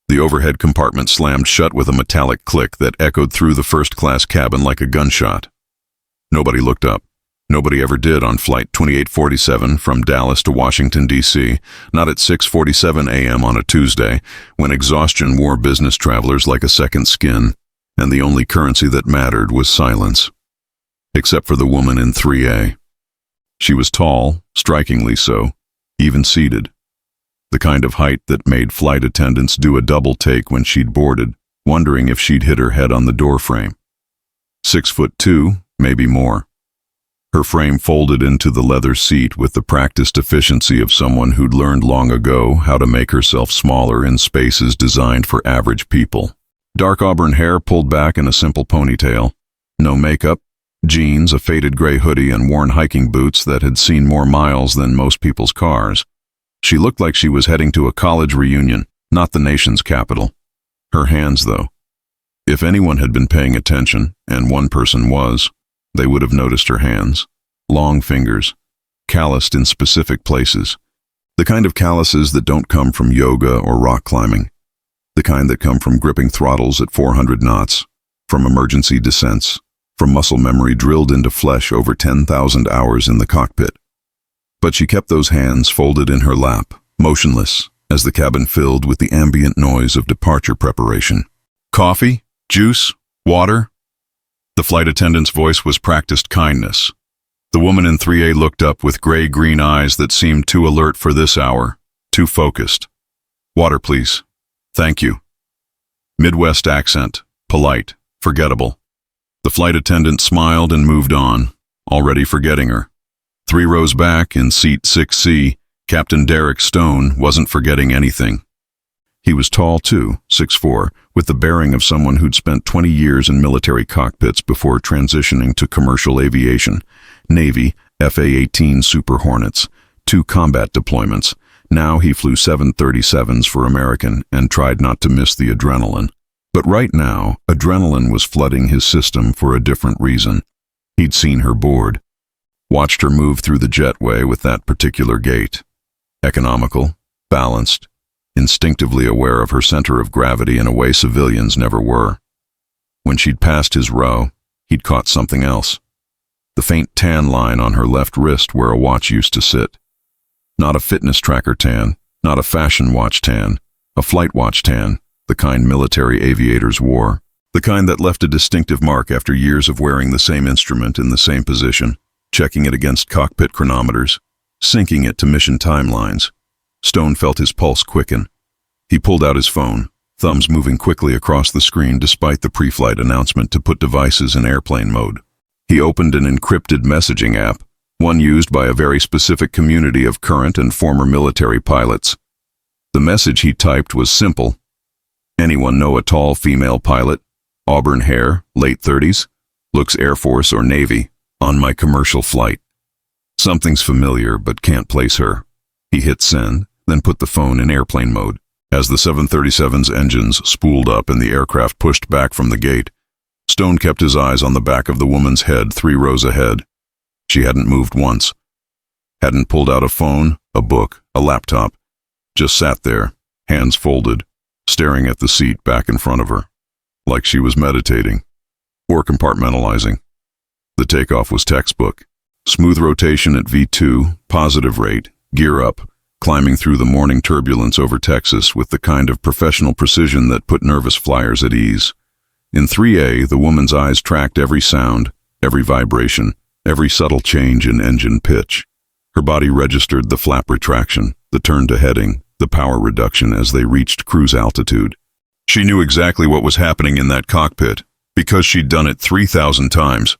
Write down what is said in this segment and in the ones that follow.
The overhead compartment slammed shut with a metallic click that echoed through the first-class cabin like a gunshot. Nobody looked up. Nobody ever did on Flight 2847 from Dallas to Washington, D.C., not at 6:47 a.m. on a Tuesday, when exhaustion wore business travelers like a second skin, and the only currency that mattered was silence. Except for the woman in 3A. She was tall, strikingly so, even seated. The kind of height that made flight attendants do a double take when she'd boarded, wondering if she'd hit her head on the doorframe. 6'2", maybe more. Her frame folded into the leather seat with the practiced efficiency of someone who'd learned long ago how to make herself smaller in spaces designed for average people. Dark auburn hair pulled back in a simple ponytail. No makeup, jeans, a faded gray hoodie, and worn hiking boots that had seen more miles than most people's cars. She looked like she was heading to a college reunion, not the nation's capital. Her hands, though. If anyone had been paying attention, and one person was, they would have noticed her hands. Long fingers, calloused in specific places. The kind of calluses that don't come from yoga or rock climbing. The kind that come from gripping throttles at 400 knots, from emergency descents, from muscle memory drilled into flesh over 10,000 hours in the cockpit. But she kept those hands folded in her lap, motionless, as the cabin filled with the ambient noise of departure preparation. Coffee? Juice? Water? The flight attendant's voice was practiced kindness. The woman in 3A looked up with gray-green eyes that seemed too alert for this hour, too focused. Water, please. Thank you. Midwest accent, polite, forgettable. The flight attendant smiled and moved on, already forgetting her. 3 rows back, in seat 6C, Captain Derek Stone wasn't forgetting anything. He was tall too, 6'4", with the bearing of someone who'd spent 20 years in military cockpits before transitioning to commercial aviation, Navy, FA-18 Super Hornets, 2 combat deployments. Now he flew 737s for American and tried not to miss the adrenaline. But right now, adrenaline was flooding his system for a different reason. He'd seen her board. Watched her move through the jetway with that particular gait. Economical, balanced, instinctively aware of her center of gravity in a way civilians never were. When she'd passed his row, he'd caught something else. The faint tan line on her left wrist where a watch used to sit. Not a fitness tracker tan, not a fashion watch tan, a flight watch tan, the kind military aviators wore, the kind that left a distinctive mark after years of wearing the same instrument in the same position, checking it against cockpit chronometers, syncing it to mission timelines. Stone felt his pulse quicken. He pulled out his phone, thumbs moving quickly across the screen despite the pre-flight announcement to put devices in airplane mode. He opened an encrypted messaging app, one used by a very specific community of current and former military pilots. The message he typed was simple. Anyone know a tall female pilot, auburn hair, late 30s, looks Air Force or Navy, on my commercial flight? Something's familiar but can't place her. He hit send, then put the phone in airplane mode. As the 737's engines spooled up and the aircraft pushed back from the gate, Stone kept his eyes on the back of the woman's head 3 rows ahead. She hadn't moved once. Hadn't pulled out a phone, a book, a laptop. Just sat there, hands folded, staring at the seat back in front of her, like she was meditating or compartmentalizing. The takeoff was textbook. Smooth rotation at V2, positive rate, gear up, climbing through the morning turbulence over Texas with the kind of professional precision that put nervous flyers at ease. In 3A, the woman's eyes tracked every sound, every vibration, every subtle change in engine pitch. Her body registered the flap retraction, the turn to heading, the power reduction as they reached cruise altitude. She knew exactly what was happening in that cockpit, because she'd done it 3,000 times.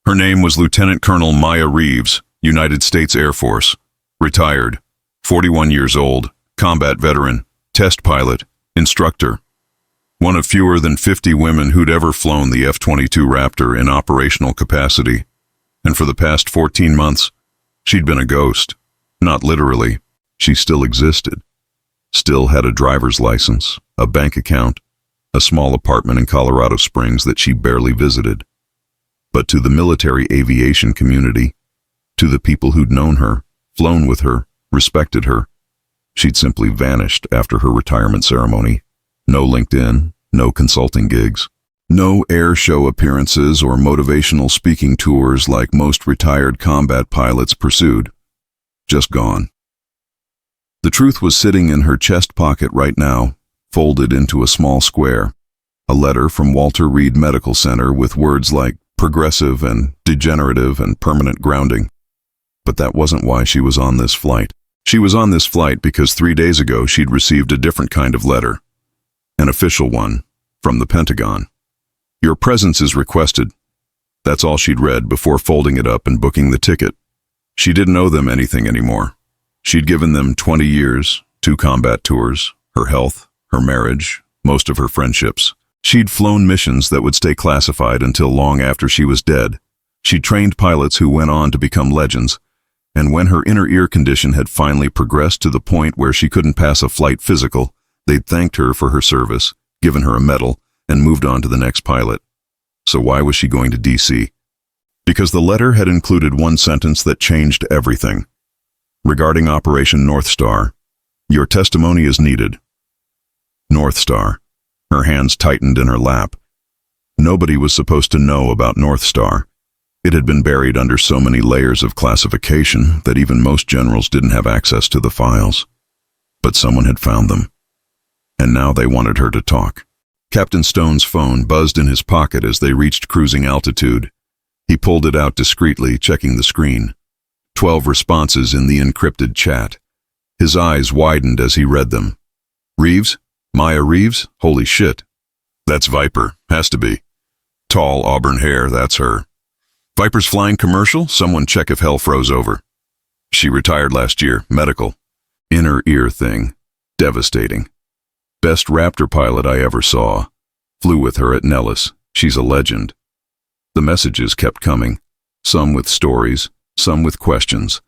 Her name was Lieutenant Colonel Maya Reeves, United States Air Force. Retired, 41 years old, combat veteran, test pilot, instructor. One of fewer than 50 women who'd ever flown the F-22 Raptor in operational capacity. And for the past 14 months, she'd been a ghost. Not literally. She still existed. Still had a driver's license, a bank account, a small apartment in Colorado Springs that she barely visited. But to the military aviation community, to the people who'd known her, flown with her, respected her, she'd simply vanished after her retirement ceremony. No LinkedIn, no consulting gigs. No air show appearances or motivational speaking tours like most retired combat pilots pursued. Just gone. The truth was sitting in her chest pocket right now, folded into a small square. A letter from Walter Reed Medical Center with words like progressive and degenerative and permanent grounding. But that wasn't why she was on this flight. She was on this flight because 3 days ago she'd received a different kind of letter. An official one, from the Pentagon. Your presence is requested. That's all she'd read before folding it up and booking the ticket. She didn't owe them anything anymore. She'd given them 20 years, 2 combat tours, her health, her marriage, most of her friendships. She'd flown missions that would stay classified until long after she was dead. She'd trained pilots who went on to become legends. And when her inner ear condition had finally progressed to the point where she couldn't pass a flight physical, they'd thanked her for her service, given her a medal, and moved on to the next pilot. So why was she going to D.C.? Because the letter had included one sentence that changed everything. Regarding Operation North Star, your testimony is needed. North Star. Her hands tightened in her lap. Nobody was supposed to know about North Star. It had been buried under so many layers of classification that even most generals didn't have access to the files. But someone had found them. And now they wanted her to talk. Captain Stone's phone buzzed in his pocket as they reached cruising altitude. He pulled it out discreetly, checking the screen. 12 responses in the encrypted chat. His eyes widened as he read them. Reeves? Maya Reeves? Holy shit. That's Viper. Has to be. Tall auburn hair, that's her. Viper's flying commercial? Someone check if hell froze over. She retired last year. Medical. Inner ear thing. Devastating. Best Raptor pilot I ever saw. Flew with her at Nellis. She's a legend. The messages kept coming. Some with stories, some with questions,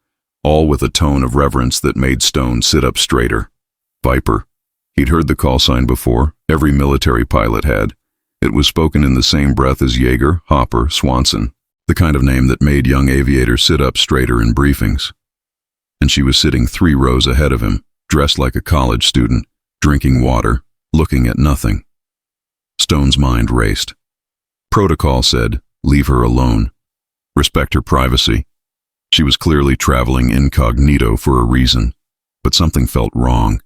all with a tone of reverence that made Stone sit up straighter. Viper. He'd heard the call sign before. Every military pilot had. It was spoken in the same breath as Yeager, Hopper, Swanson. The kind of name that made young aviators sit up straighter in briefings. And she was sitting 3 rows ahead of him, dressed like a college student, drinking water, looking at nothing. Stone's mind raced. Protocol said, leave her alone. Respect her privacy. She was clearly traveling incognito for a reason, but something felt wrong.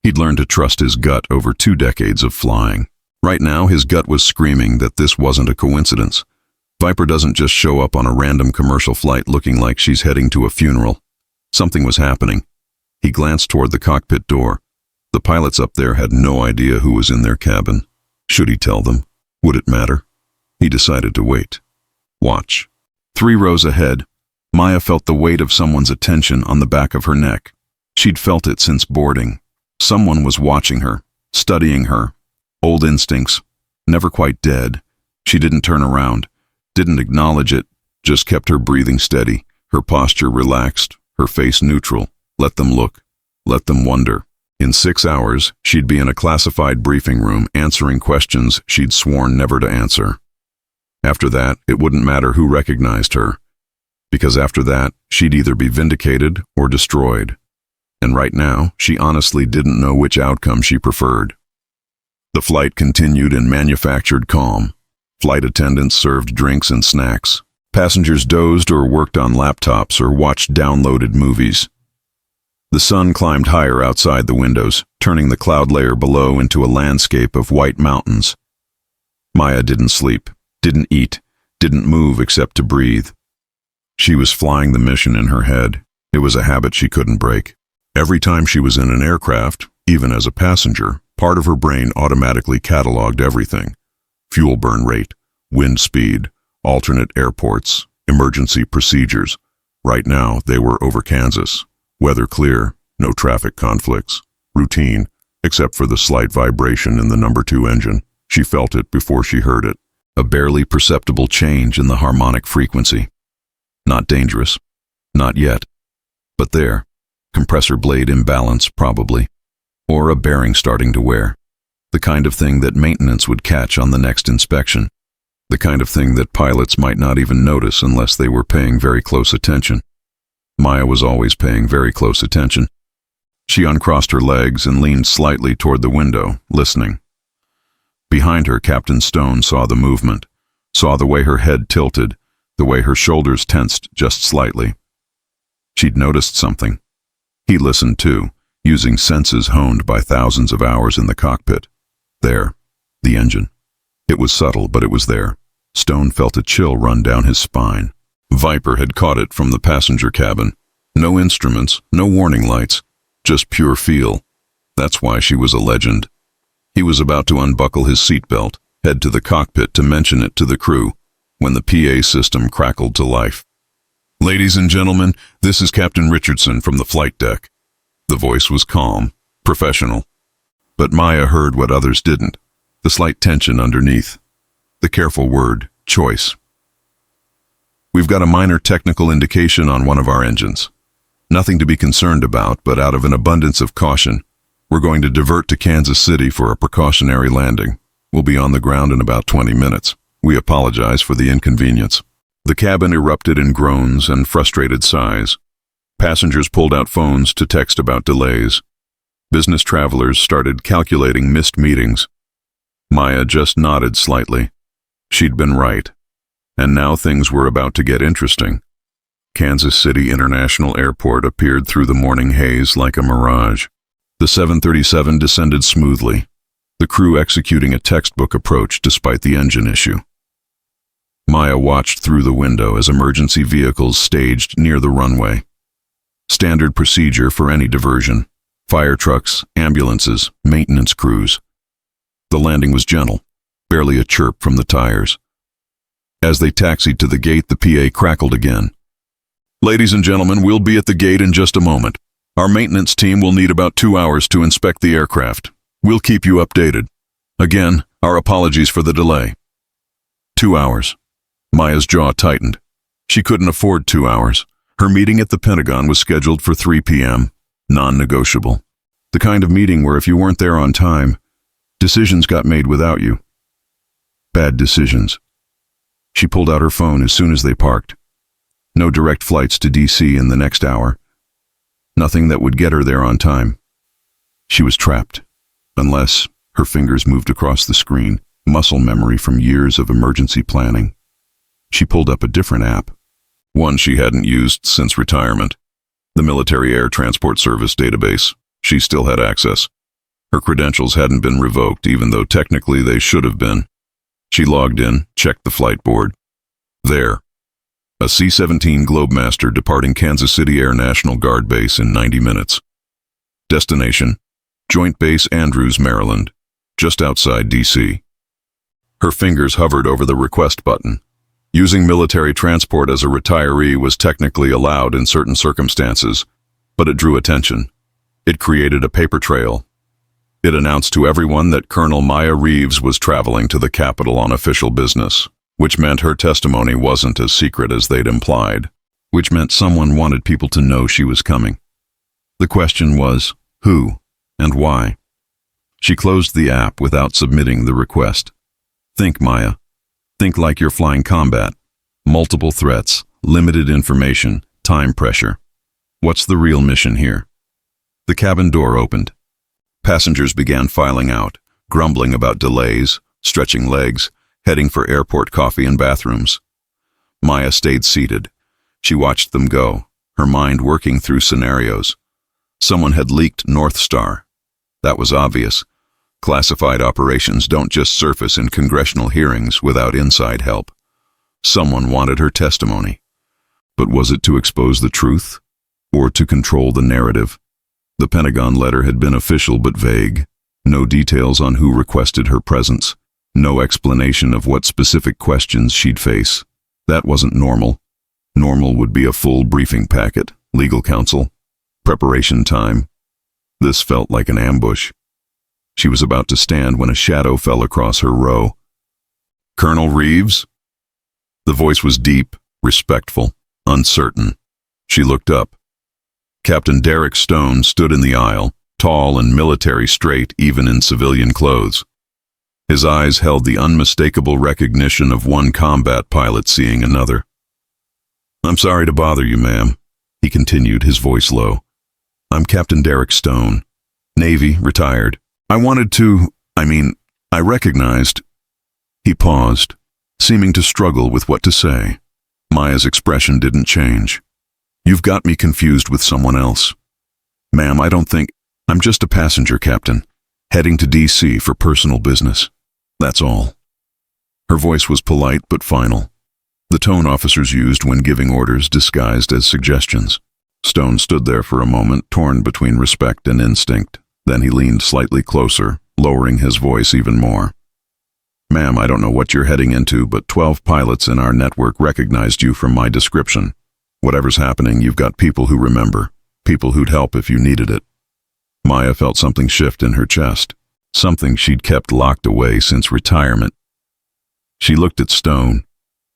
He'd learned to trust his gut over 2 decades of flying. Right now, his gut was screaming that this wasn't a coincidence. Viper doesn't just show up on a random commercial flight looking like she's heading to a funeral. Something was happening. He glanced toward the cockpit door. The pilots up there had no idea who was in their cabin. Should he tell them? Would it matter? He decided to wait. Watch. 3 rows ahead, Maya felt the weight of someone's attention on the back of her neck. She'd felt it since boarding. Someone was watching her, studying her. Old instincts, never quite dead. She didn't turn around, didn't acknowledge it, just kept her breathing steady, her posture relaxed, her face neutral. Let them look. Let them wonder. In 6 hours, she'd be in a classified briefing room answering questions she'd sworn never to answer. After that, it wouldn't matter who recognized her, because after that, she'd either be vindicated or destroyed. And right now, she honestly didn't know which outcome she preferred. The flight continued in manufactured calm. Flight attendants served drinks and snacks. Passengers dozed or worked on laptops or watched downloaded movies. The sun climbed higher outside the windows, turning the cloud layer below into a landscape of white mountains. Maya didn't sleep, didn't eat, didn't move except to breathe. She was flying the mission in her head. It was a habit she couldn't break. Every time she was in an aircraft, even as a passenger, part of her brain automatically cataloged everything. Fuel burn rate, wind speed, alternate airports, emergency procedures. Right now, they were over Kansas. Weather clear, no traffic conflicts. Routine, except for the slight vibration in the number 2 engine. She felt it before she heard it. A barely perceptible change in the harmonic frequency. Not dangerous. Not yet. But there. Compressor blade imbalance, probably. Or a bearing starting to wear. The kind of thing that maintenance would catch on the next inspection. The kind of thing that pilots might not even notice unless they were paying very close attention. Maya was always paying very close attention. She uncrossed her legs and leaned slightly toward the window, listening. Behind her, Captain Stone saw the movement, saw the way her head tilted, the way her shoulders tensed just slightly. She'd noticed something. He listened too, using senses honed by thousands of hours in the cockpit. There, the engine. It was subtle, but it was there. Stone felt a chill run down his spine. Viper had caught it from the passenger cabin. No instruments, no warning lights, just pure feel. That's why she was a legend. He was about to unbuckle his seatbelt, head to the cockpit to mention it to the crew, when the PA system crackled to life. "Ladies and gentlemen, this is Captain Richardson from the flight deck." The voice was calm, professional. But Maya heard what others didn't, the slight tension underneath, the careful word, choice. "We've got a minor technical indication on one of our engines. Nothing to be concerned about, but out of an abundance of caution, we're going to divert to Kansas City for a precautionary landing. We'll be on the ground in about 20 minutes. We apologize for the inconvenience." The cabin erupted in groans and frustrated sighs. Passengers pulled out phones to text about delays. Business travelers started calculating missed meetings. Maya just nodded slightly. She'd been right. And now things were about to get interesting. Kansas City International Airport appeared through the morning haze like a mirage. The 737 descended smoothly, the crew executing a textbook approach despite the engine issue. Maya watched through the window as emergency vehicles staged near the runway. Standard procedure for any diversion. Fire trucks, ambulances, maintenance crews. The landing was gentle, barely a chirp from the tires. As they taxied to the gate, the PA crackled again. "Ladies and gentlemen, we'll be at the gate in just a moment. Our maintenance team will need about 2 hours to inspect the aircraft. We'll keep you updated. Again, our apologies for the delay." 2 hours. Maya's jaw tightened. She couldn't afford 2 hours. Her meeting at the Pentagon was scheduled for 3 p.m., non-negotiable. The kind of meeting where if you weren't there on time, decisions got made without you. Bad decisions. She pulled out her phone as soon as they parked. No direct flights to D.C. in the next hour. Nothing that would get her there on time. She was trapped, unless her fingers moved across the screen, muscle memory from years of emergency planning. She pulled up a different app, one she hadn't used since retirement. The Military Air Transport Service database. She still had access. Her credentials hadn't been revoked, even though technically they should have been. She logged in, checked the flight board. There. A C-17 Globemaster departing Kansas City Air National Guard Base in 90 minutes. Destination: Joint Base Andrews, Maryland, just outside D.C. Her fingers hovered over the request button. Using military transport as a retiree was technically allowed in certain circumstances, but it drew attention. It created a paper trail. It announced to everyone that Colonel Maya Reeves was traveling to the capital on official business, which meant her testimony wasn't as secret as they'd implied, which meant someone wanted people to know she was coming. The question was, who and why? She closed the app without submitting the request. Think, Maya. Think like you're flying combat. Multiple threats, limited information, time pressure. What's the real mission here? The cabin door opened. Passengers began filing out, grumbling about delays, stretching legs, heading for airport coffee and bathrooms. Maya stayed seated. She watched them go, her mind working through scenarios. Someone had leaked North Star. That was obvious. Classified operations don't just surface in congressional hearings without inside help. Someone wanted her testimony. But was it to expose the truth, or to control the narrative? The Pentagon letter had been official but vague. No details on who requested her presence. No explanation of what specific questions she'd face. That wasn't normal. Normal would be a full briefing packet, legal counsel, preparation time. This felt like an ambush. She was about to stand when a shadow fell across her row. "Colonel Reeves?" The voice was deep, respectful, uncertain. She looked up. Captain Derek Stone stood in the aisle, tall and military straight even in civilian clothes. His eyes held the unmistakable recognition of one combat pilot seeing another. "I'm sorry to bother you, ma'am," he continued, his voice low. "I'm Captain Derek Stone, Navy, retired. I I recognized. He paused, seeming to struggle with what to say. Maya's expression didn't change. You've got me confused with someone else. Ma'am, I don't think. I'm just a passenger, Captain, heading to D.C. for personal business. That's all. Her voice was polite but final, the tone officers used when giving orders disguised as suggestions. Stone stood there for a moment, torn between respect and instinct. Then he leaned slightly closer, lowering his voice even more. Ma'am, I don't know what you're heading into, but 12 pilots in our network recognized you from my description. Whatever's happening, you've got people who remember, people who'd help if you needed it. Maya felt something shift in her chest, something she'd kept locked away since retirement. She looked at Stone,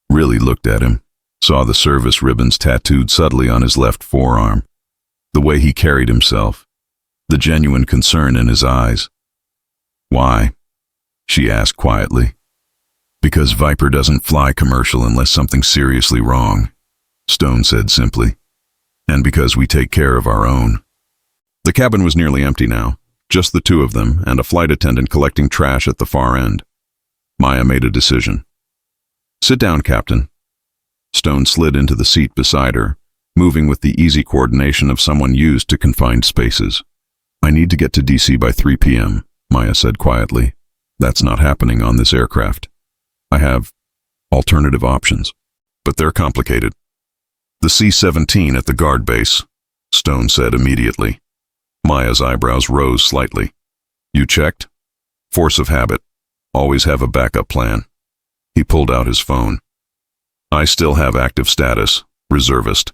really looked at him, saw the service ribbons tattooed subtly on his left forearm, the way he carried himself, the genuine concern in his eyes. Why? She asked quietly. Because Viper doesn't fly commercial unless something's seriously wrong, Stone said simply. And because we take care of our own. The cabin was nearly empty now, just the two of them and a flight attendant collecting trash at the far end. Maya made a decision. Sit down, Captain. Stone slid into the seat beside her, moving with the easy coordination of someone used to confined spaces. I need to get to D.C. by 3 p.m., Maya said quietly. That's not happening on this aircraft. I have alternative options, but they're complicated. The C-17 at the guard base, Stone said immediately. Maya's eyebrows rose slightly. You checked? Force of habit. Always have a backup plan. He pulled out his phone. I still have active status, reservist.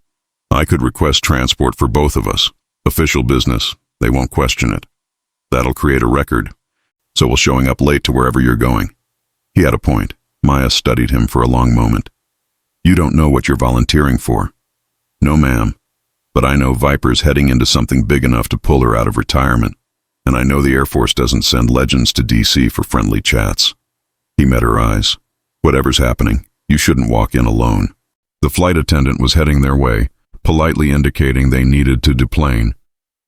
I could request transport for both of us. Official business. They won't question it. That'll create a record. So will showing up late to wherever you're going. He had a point. Maya studied him for a long moment. You don't know what you're volunteering for. No, ma'am. But I know Viper's heading into something big enough to pull her out of retirement. And I know the Air Force doesn't send legends to D.C. for friendly chats. He met her eyes. Whatever's happening, you shouldn't walk in alone. The flight attendant was heading their way, politely indicating they needed to deplane.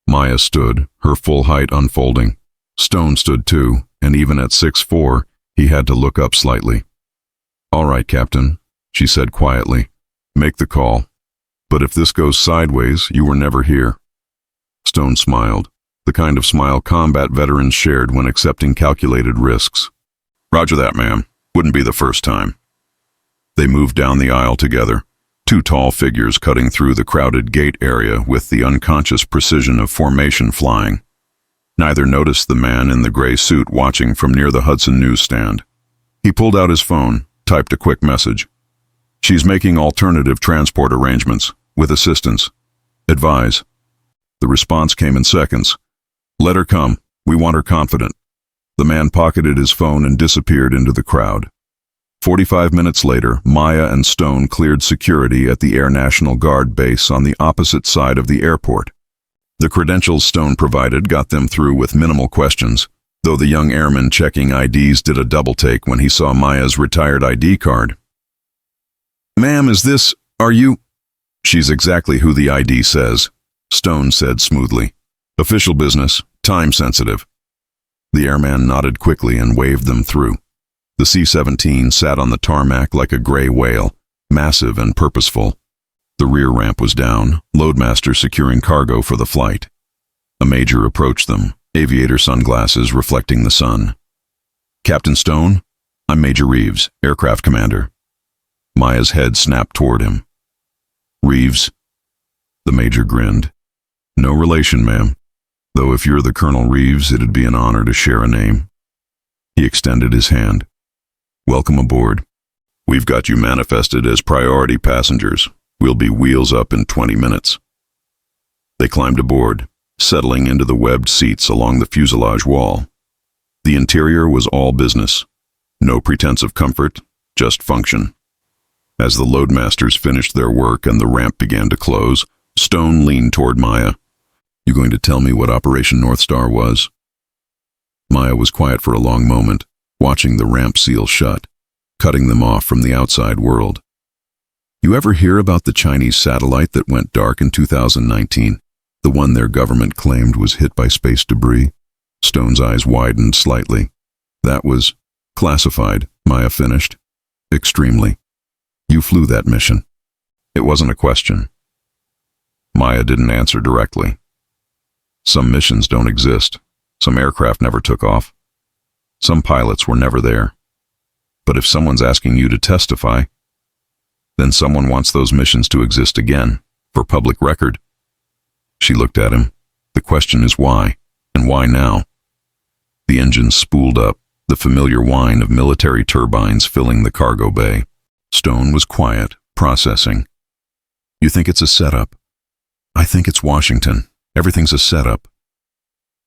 Maya stood, her full height unfolding. Stone stood too, and even at 6'4", he had to look up slightly. All right, Captain, she said quietly. Make the call. But if this goes sideways, you were never here. Stone smiled, the kind of smile combat veterans shared when accepting calculated risks. Roger that, ma'am. Wouldn't be the first time. They moved down the aisle together, two tall figures cutting through the crowded gate area with the unconscious precision of formation flying. Neither noticed the man in the gray suit watching from near the Hudson newsstand. He pulled out his phone, typed a quick message. She's making alternative transport arrangements, with assistance. Advise. The response came in seconds. Let her come. We want her confident. The man pocketed his phone and disappeared into the crowd. 45 minutes later, Maya and Stone cleared security at the Air National Guard base on the opposite side of the airport. The credentials Stone provided got them through with minimal questions, though the young airman checking IDs did a double-take when he saw Maya's retired ID card. Ma'am, are you? She's exactly who the ID says, Stone said smoothly. Official business, time-sensitive. The airman nodded quickly and waved them through. The C-17 sat on the tarmac like a gray whale, massive and purposeful. The rear ramp was down, loadmaster securing cargo for the flight. A major approached them, aviator sunglasses reflecting the sun. Captain Stone, I'm Major Reeves, aircraft commander. Maya's head snapped toward him. Reeves? The major grinned. No relation, ma'am. Though if you're the Colonel Reeves, it'd be an honor to share a name. He extended his hand. Welcome aboard. We've got you manifested as priority passengers. We'll be wheels up in 20 minutes. They climbed aboard, settling into the webbed seats along the fuselage wall. The interior was all business. No pretense of comfort, just function. As the loadmasters finished their work and the ramp began to close, Stone leaned toward Maya. You going to tell me what Operation North Star was? Maya was quiet for a long moment, watching the ramp seal shut, cutting them off from the outside world. You ever hear about the Chinese satellite that went dark in 2019? The one their government claimed was hit by space debris? Stone's eyes widened slightly. That was classified, Maya finished. Extremely. You flew that mission. It wasn't a question. Maya didn't answer directly. Some missions don't exist. Some aircraft never took off. Some pilots were never there. But if someone's asking you to testify, then someone wants those missions to exist again, for public record. She looked at him. The question is why, and why now? The engines spooled up, the familiar whine of military turbines filling the cargo bay. Stone was quiet, processing. You think it's a setup? I think it's Washington. Everything's a setup.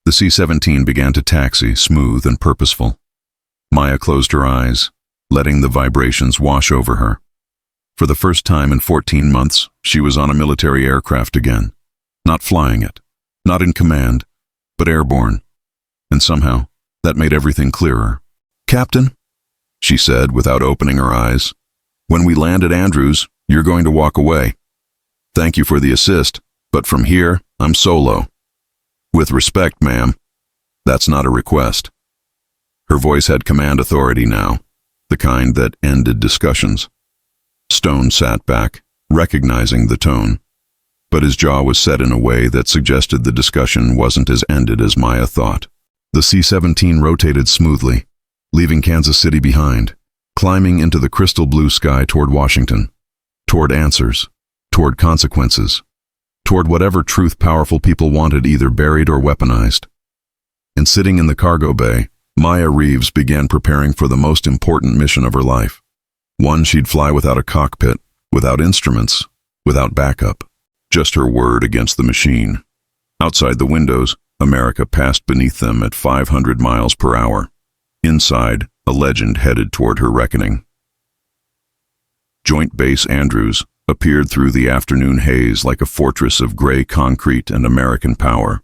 The C-17 began to taxi, smooth and purposeful. Maya closed her eyes, letting the vibrations wash over her. For the first time in 14 months, she was on a military aircraft again. Not flying it, not in command, but airborne. And somehow, that made everything clearer. Captain, she said without opening her eyes, when we land at Andrews, you're going to walk away. Thank you for the assist, but from here, I'm solo. With respect, ma'am. That's not a request. Her voice had command authority now, the kind that ended discussions. Stone sat back, recognizing the tone, but his jaw was set in a way that suggested the discussion wasn't as ended as Maya thought. The C-17 rotated smoothly, leaving Kansas City behind, climbing into the crystal blue sky toward Washington, toward answers, toward consequences, toward whatever truth powerful people wanted either buried or weaponized. And sitting in the cargo bay, Maya Reeves began preparing for the most important mission of her life. One she'd fly without a cockpit, without instruments, without backup. Just her word against the machine. Outside the windows, America passed beneath them at 500 miles per hour. Inside, a legend headed toward her reckoning. Joint Base Andrews appeared through the afternoon haze like a fortress of gray concrete and American power.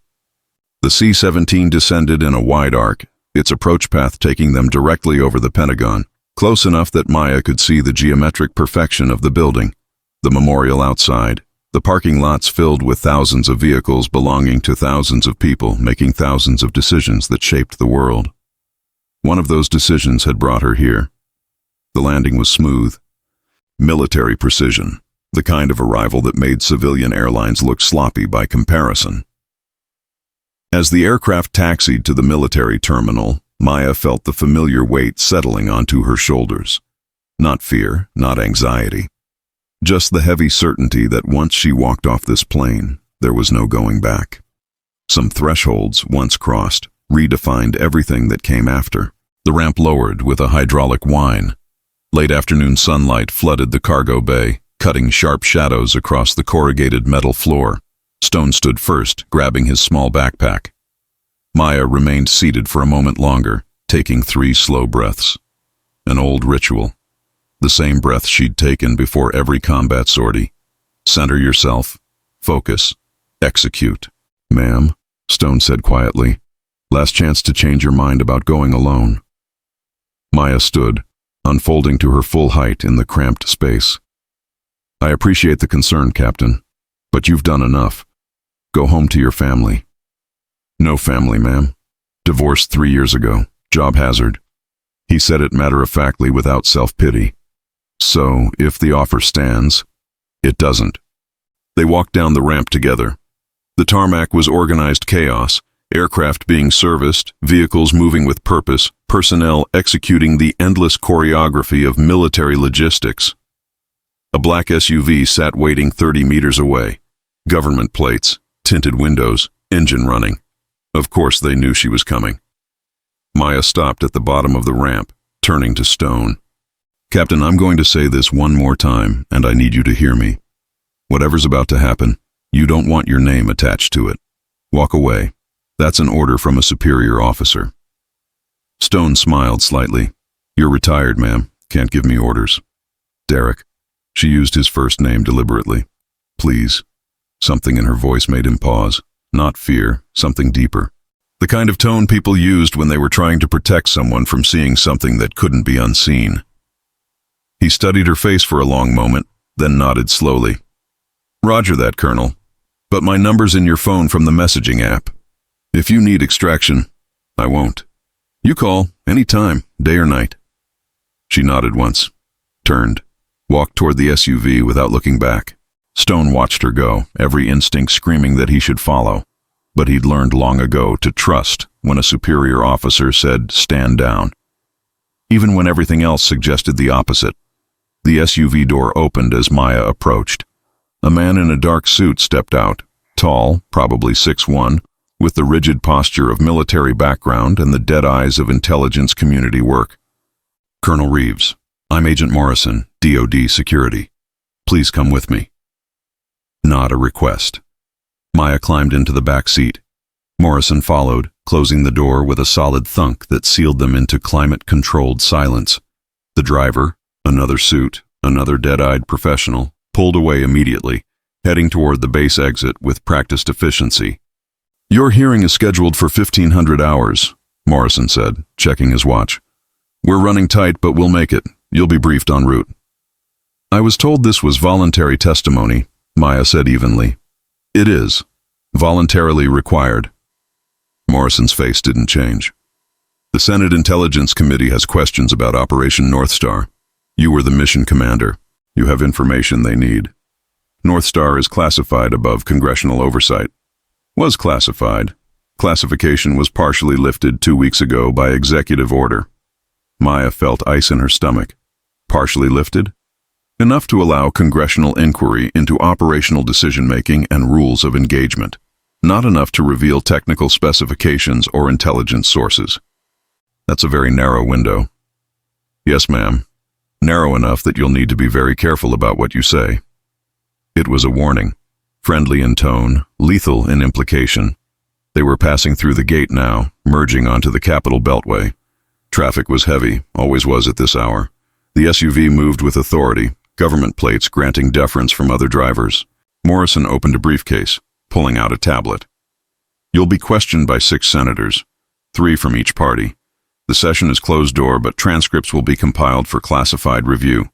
The C-17 descended in a wide arc, its approach path taking them directly over the Pentagon, close enough that Maya could see the geometric perfection of the building, the memorial outside, the parking lots filled with thousands of vehicles belonging to thousands of people making thousands of decisions that shaped the world. One of those decisions had brought her here. The landing was smooth. Military precision, the kind of arrival that made civilian airlines look sloppy by comparison. As the aircraft taxied to the military terminal, Maya felt the familiar weight settling onto her shoulders. Not fear, not anxiety. Just the heavy certainty that once she walked off this plane, there was no going back. Some thresholds, once crossed, redefined everything that came after. The ramp lowered with a hydraulic whine. Late afternoon sunlight flooded the cargo bay, cutting sharp shadows across the corrugated metal floor. Stone stood first, grabbing his small backpack. Maya remained seated for a moment longer, taking 3 slow breaths. An old ritual. The same breath she'd taken before every combat sortie. Center yourself. Focus. Execute. Ma'am, Stone said quietly. Last chance to change your mind about going alone. Maya stood, unfolding to her full height in the cramped space. I appreciate the concern, Captain, but you've done enough. Go home to your family. No family, ma'am. Divorced 3 years ago. Job hazard. He said it matter-of-factly without self-pity. So, if the offer stands, it doesn't. They walked down the ramp together. The tarmac was organized chaos, aircraft being serviced, vehicles moving with purpose, personnel executing the endless choreography of military logistics. A black SUV sat waiting 30 meters away. Government plates, tinted windows, engine running. Of course they knew she was coming. Maya stopped at the bottom of the ramp, turning to Stone. Captain, I'm going to say this one more time, and I need you to hear me. Whatever's about to happen, you don't want your name attached to it. Walk away. That's an order from a superior officer. Stone smiled slightly. You're retired, ma'am. Can't give me orders. Derek. She used his first name deliberately. Please. Something in her voice made him pause. Not fear, something deeper. The kind of tone people used when they were trying to protect someone from seeing something that couldn't be unseen. He studied her face for a long moment, then nodded slowly. Roger that, Colonel. But my number's in your phone from the messaging app. If you need extraction, I won't. You call, any time, day or night. She nodded once, turned, walked toward the SUV without looking back. Stone watched her go, every instinct screaming that he should follow. But he'd learned long ago to trust when a superior officer said, stand down. Even when everything else suggested the opposite. The SUV door opened as Maya approached. A man in a dark suit stepped out, tall, probably 6'1", with the rigid posture of military background and the dead eyes of intelligence community work. Colonel Reeves, I'm Agent Morrison, DoD Security. Please come with me. Not a request. Maya climbed into the back seat. Morrison followed, closing the door with a solid thunk that sealed them into climate-controlled silence. The driver, another suit, another dead-eyed professional, pulled away immediately, heading toward the base exit with practiced efficiency. Your hearing is scheduled for 1500 hours, Morrison said, checking his watch. We're running tight, but we'll make it. You'll be briefed en route. I was told this was voluntary testimony, Maya said evenly. It is. Voluntarily required. Morrison's face didn't change. The Senate Intelligence Committee has questions about Operation North Star. You were the mission commander. You have information they need. North Star is classified above congressional oversight. Was classified. Classification was partially lifted 2 weeks ago by executive order. Maya felt ice in her stomach. Partially lifted? Enough to allow congressional inquiry into operational decision-making and rules of engagement. Not enough to reveal technical specifications or intelligence sources. That's a very narrow window. Yes, ma'am. Narrow enough that you'll need to be very careful about what you say. It was a warning. Friendly in tone, lethal in implication. They were passing through the gate now, merging onto the Capitol Beltway. Traffic was heavy, always was at this hour. The SUV moved with authority, government plates granting deference from other drivers. Morrison opened a briefcase, pulling out a tablet. You'll be questioned by 6 senators, 3 from each party. The session is closed door, but transcripts will be compiled for classified review.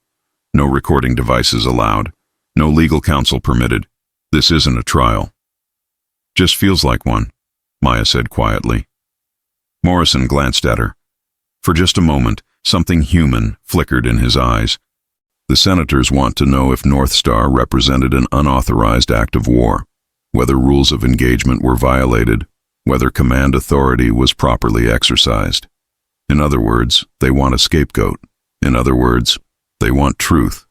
No recording devices allowed. No legal counsel permitted. This isn't a trial. Just feels like one, Maya said quietly. Morrison glanced at her. For just a moment, something human flickered in his eyes. The senators want to know if North Star represented an unauthorized act of war, whether rules of engagement were violated, whether command authority was properly exercised. In other words, they want a scapegoat. In other words, they want truth.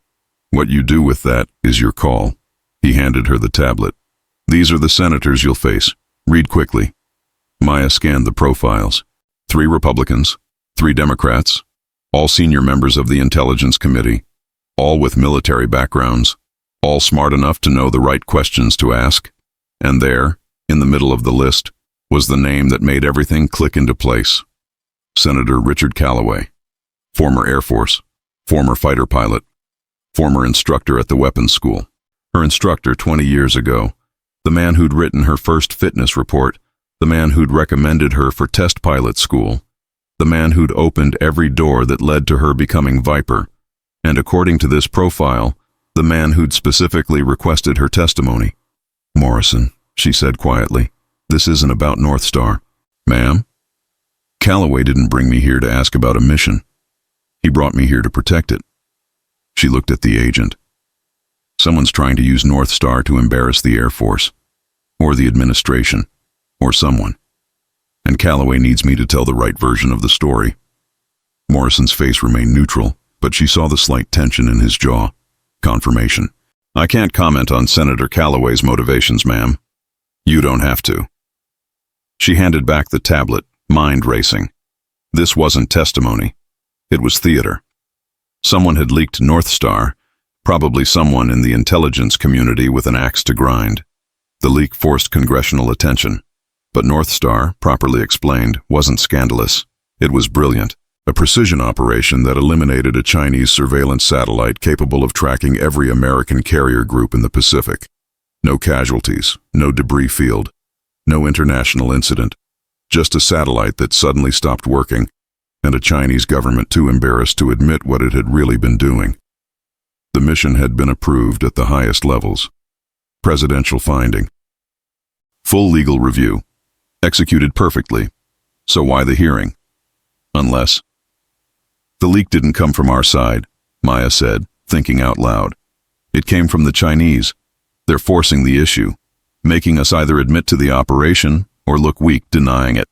What you do with that is your call. He handed her the tablet. These are the senators you'll face. Read quickly. Maya scanned the profiles. 3 Republicans, 3 Democrats, all senior members of the Intelligence Committee, all with military backgrounds, all smart enough to know the right questions to ask. And there, in the middle of the list, was the name that made everything click into place. Senator Richard Callaway, former Air Force, former fighter pilot, former instructor at the weapons school. Her instructor 20 years ago, the man who'd written her first fitness report, the man who'd recommended her for test pilot school, the man who'd opened every door that led to her becoming Viper, and according to this profile, the man who'd specifically requested her testimony. Morrison, she said quietly, this isn't about North Star. Ma'am? Callaway didn't bring me here to ask about a mission. He brought me here to protect it. She looked at the agent. Someone's trying to use North Star to embarrass the Air Force, or the administration, or someone. And Callaway needs me to tell the right version of the story. Morrison's face remained neutral, but she saw the slight tension in his jaw. Confirmation. I can't comment on Senator Callaway's motivations, ma'am. You don't have to. She handed back the tablet, mind racing. This wasn't testimony. It was theater. Someone had leaked North Star, probably someone in the intelligence community with an axe to grind. The leak forced congressional attention. But North Star, properly explained, wasn't scandalous. It was brilliant. A precision operation that eliminated a Chinese surveillance satellite capable of tracking every American carrier group in the Pacific. No casualties, no debris field, no international incident. Just a satellite that suddenly stopped working, and a Chinese government too embarrassed to admit what it had really been doing. The mission had been approved at the highest levels. Presidential finding. Full legal review. Executed perfectly. So why the hearing? Unless... The leak didn't come from our side, Maya said, thinking out loud. It came from the Chinese. They're forcing the issue, making us either admit to the operation or look weak denying it.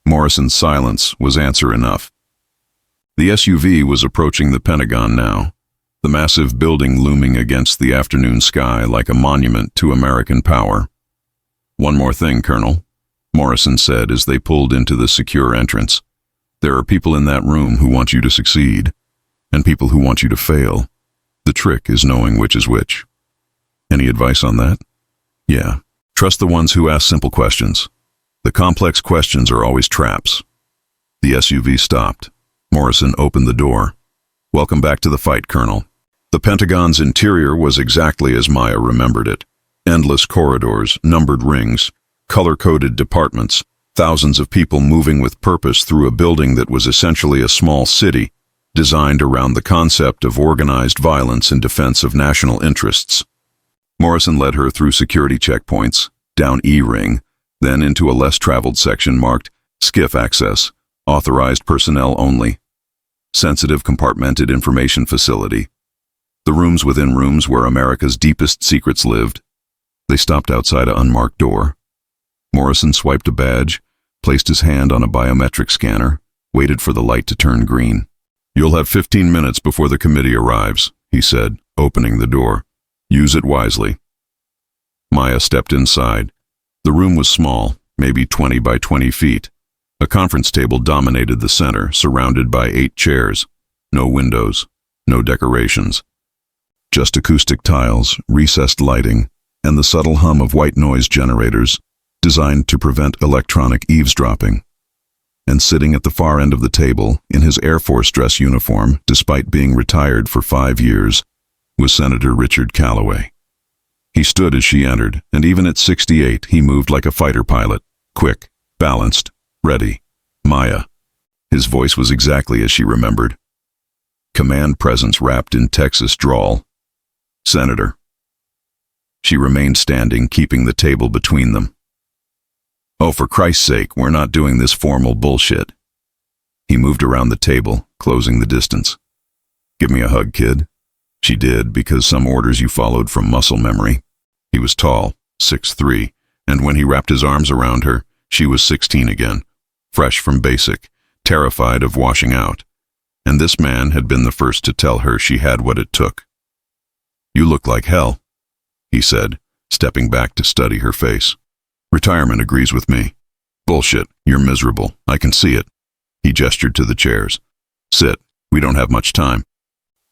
Morrison's silence was answer enough. The SUV was approaching the Pentagon now, the massive building looming against the afternoon sky like a monument to American power. "One more thing, Colonel," Morrison said as they pulled into the secure entrance. "There are people in that room who want you to succeed, and people who want you to fail. The trick is knowing which is which." "Any advice on that?" "Yeah. Trust the ones who ask simple questions. The complex questions are always traps." The SUV stopped. Morrison opened the door. "Welcome back to the fight, Colonel." The Pentagon's interior was exactly as Maya remembered it. Endless corridors, numbered rings, color-coded departments, thousands of people moving with purpose through a building that was essentially a small city, designed around the concept of organized violence in defense of national interests. Morrison led her through security checkpoints, down E-ring, then into a less-traveled section marked Skiff Access, Authorized Personnel Only. Sensitive compartmented information facility. The rooms within rooms where America's deepest secrets lived. They stopped outside an unmarked door. Morrison swiped a badge, placed his hand on a biometric scanner, waited for the light to turn green. "You'll have 15 minutes before the committee arrives," he said, opening the door. "Use it wisely." Maya stepped inside. The room was small, maybe 20 by 20 feet. A conference table dominated the center, surrounded by 8 chairs. No windows, no decorations. Just acoustic tiles, recessed lighting, and the subtle hum of white noise generators, designed to prevent electronic eavesdropping. And sitting at the far end of the table, in his Air Force dress uniform, despite being retired for 5 years, was Senator Richard Calloway. He stood as she entered, and even at 68, he moved like a fighter pilot, quick, balanced, ready. "Maya." His voice was exactly as she remembered. Command presence wrapped in Texas drawl. "Senator." She remained standing, keeping the table between them. "Oh, for Christ's sake, we're not doing this formal bullshit." He moved around the table, closing the distance. "Give me a hug, kid." She did, because some orders you followed from muscle memory. He was tall, 6'3", and when he wrapped his arms around her, she was 16 again, fresh from basic, terrified of washing out. And this man had been the first to tell her she had what it took. "You look like hell," he said, stepping back to study her face. "Retirement agrees with me." "Bullshit, you're miserable. I can see it." He gestured to the chairs. "Sit, we don't have much time."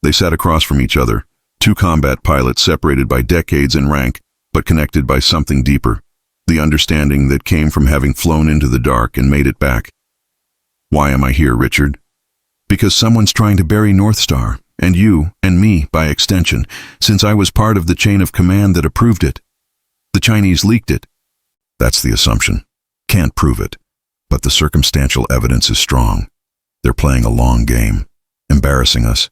They sat across from each other, 2 combat pilots separated by decades in rank, but connected by something deeper, the understanding that came from having flown into the dark and made it back. "Why am I here, Richard?" "Because someone's trying to bury North Star, and you, and me, by extension, since I was part of the chain of command that approved it. The Chinese leaked it." "That's the assumption. Can't prove it. But the circumstantial evidence is strong. They're playing a long game, embarrassing us,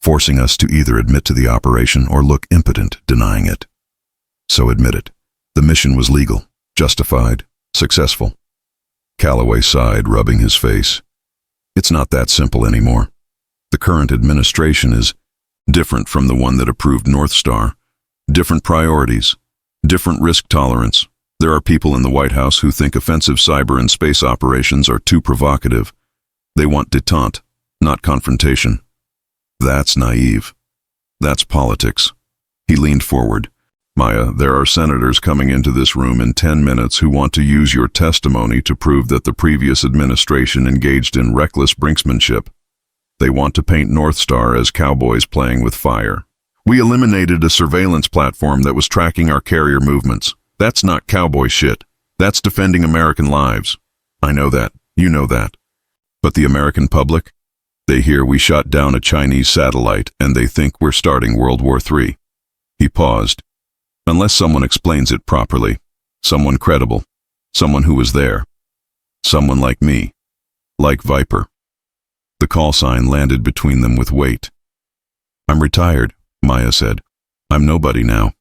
forcing us to either admit to the operation or look impotent denying it. So admit it. The mission was legal, justified, successful." Calloway sighed, rubbing his face. "It's not that simple anymore. The current administration is different from the one that approved North Star. Different priorities, different risk tolerance. There are people in the White House who think offensive cyber and space operations are too provocative. They want détente, not confrontation. That's naive. That's politics." He leaned forward. "Maya, there are senators coming into this room in 10 minutes who want to use your testimony to prove that the previous administration engaged in reckless brinksmanship. They want to paint North Star as cowboys playing with fire. We eliminated a surveillance platform that was tracking our carrier movements. That's not cowboy shit. That's defending American lives. I know that. You know that. But the American public? They hear we shot down a Chinese satellite and they think we're starting World War III. He paused. Unless someone explains it properly. Someone credible. Someone who was there. Someone like me. Like Viper. The call sign landed between them with weight. I'm retired, Maya said. I'm nobody now.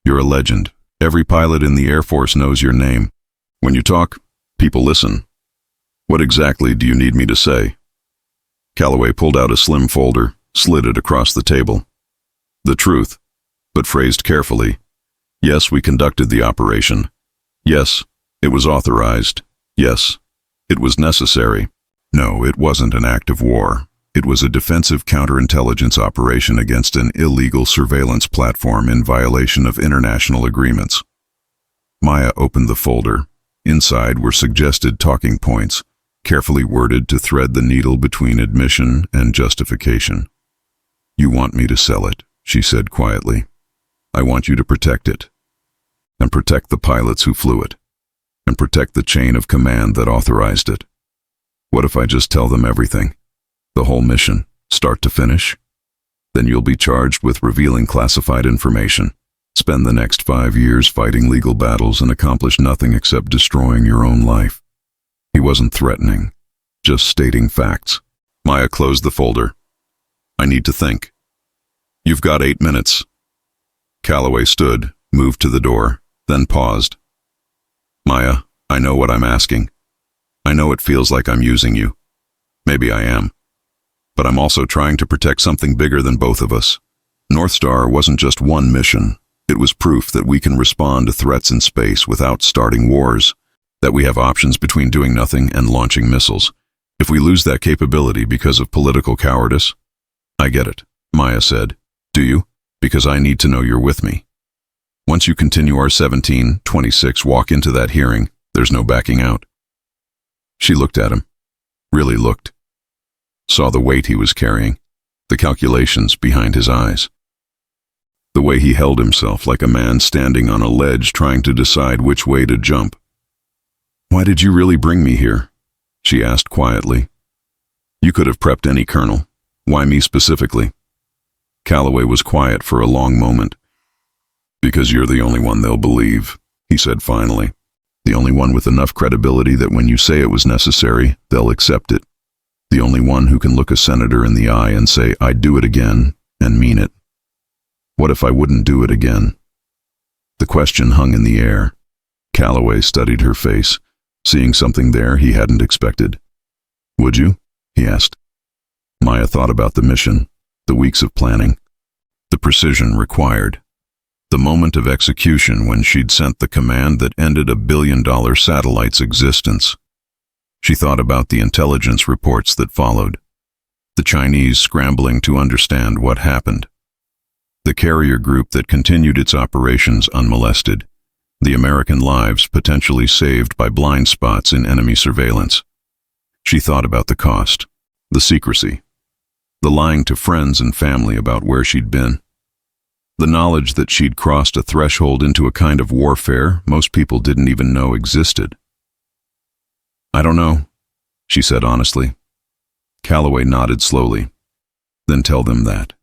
You're a legend. Every pilot in the Air Force knows your name. When you talk, people listen. What exactly do you need me to say? Calloway pulled out a slim folder, slid it across the table. The truth, but phrased carefully. Yes, we conducted the operation. Yes, it was authorized. Yes, it was necessary. No, it wasn't an act of war. It was a defensive counterintelligence operation against an illegal surveillance platform in violation of international agreements. Maya opened the folder. Inside were suggested talking points, carefully worded to thread the needle between admission and justification. You want me to sell it, she said quietly. I want you to protect it. And protect the pilots who flew it. And protect the chain of command that authorized it. What if I just tell them everything? The whole mission, start to finish? Then you'll be charged with revealing classified information. Spend the next 5 years fighting legal battles and accomplish nothing except destroying your own life. He wasn't threatening, just stating facts. Maya closed the folder. I need to think. You've got 8 minutes. Calloway stood, moved to the door, then paused. Maya, I know what I'm asking. I know it feels like I'm using you. Maybe I am. But I'm also trying to protect something bigger than both of us. North Star wasn't just one mission. It was proof that we can respond to threats in space without starting wars, that we have options between doing nothing and launching missiles. If we lose that capability because of political cowardice, I get it, Maya said. Do you? Because I need to know you're with me. Once you continue our 1726 walk into that hearing, there's no backing out. She looked at him. Really looked. Saw the weight he was carrying, the calculations behind his eyes. The way he held himself like a man standing on a ledge trying to decide which way to jump. Why did you really bring me here? She asked quietly. You could have prepped any colonel. Why me specifically? Calloway was quiet for a long moment. Because you're the only one they'll believe, he said finally. The only one with enough credibility that when you say it was necessary, they'll accept it. The only one who can look a senator in the eye and say, I'd do it again, and mean it. What if I wouldn't do it again? The question hung in the air. Calloway studied her face, seeing something there he hadn't expected. Would you? He asked. Maya thought about the mission, the weeks of planning, the precision required. The moment of execution when she'd sent the command that ended a billion-dollar satellite's existence. She thought about the intelligence reports that followed, the Chinese scrambling to understand what happened, the carrier group that continued its operations unmolested, the American lives potentially saved by blind spots in enemy surveillance. She thought about the cost, the secrecy, the lying to friends and family about where she'd been. The knowledge that she'd crossed a threshold into a kind of warfare most people didn't even know existed. I don't know, she said honestly. Calloway nodded slowly. Then tell them that.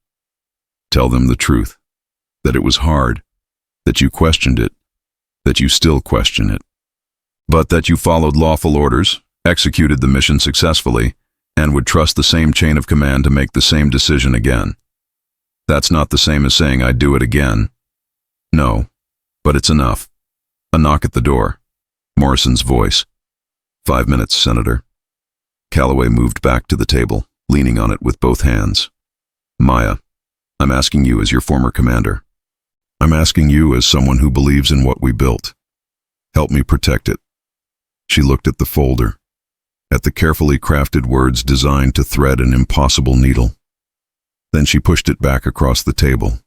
Tell them the truth. That it was hard. That you questioned it. That you still question it. But that you followed lawful orders, executed the mission successfully, and would trust the same chain of command to make the same decision again. That's not the same as saying I'd do it again. No, but it's enough. A knock at the door. Morrison's voice. 5 minutes, Senator. Calloway moved back to the table, leaning on it with both hands. Maya, I'm asking you as your former commander. I'm asking you as someone who believes in what we built. Help me protect it. She looked at the folder, at the carefully crafted words designed to thread an impossible needle. Then she pushed it back across the table.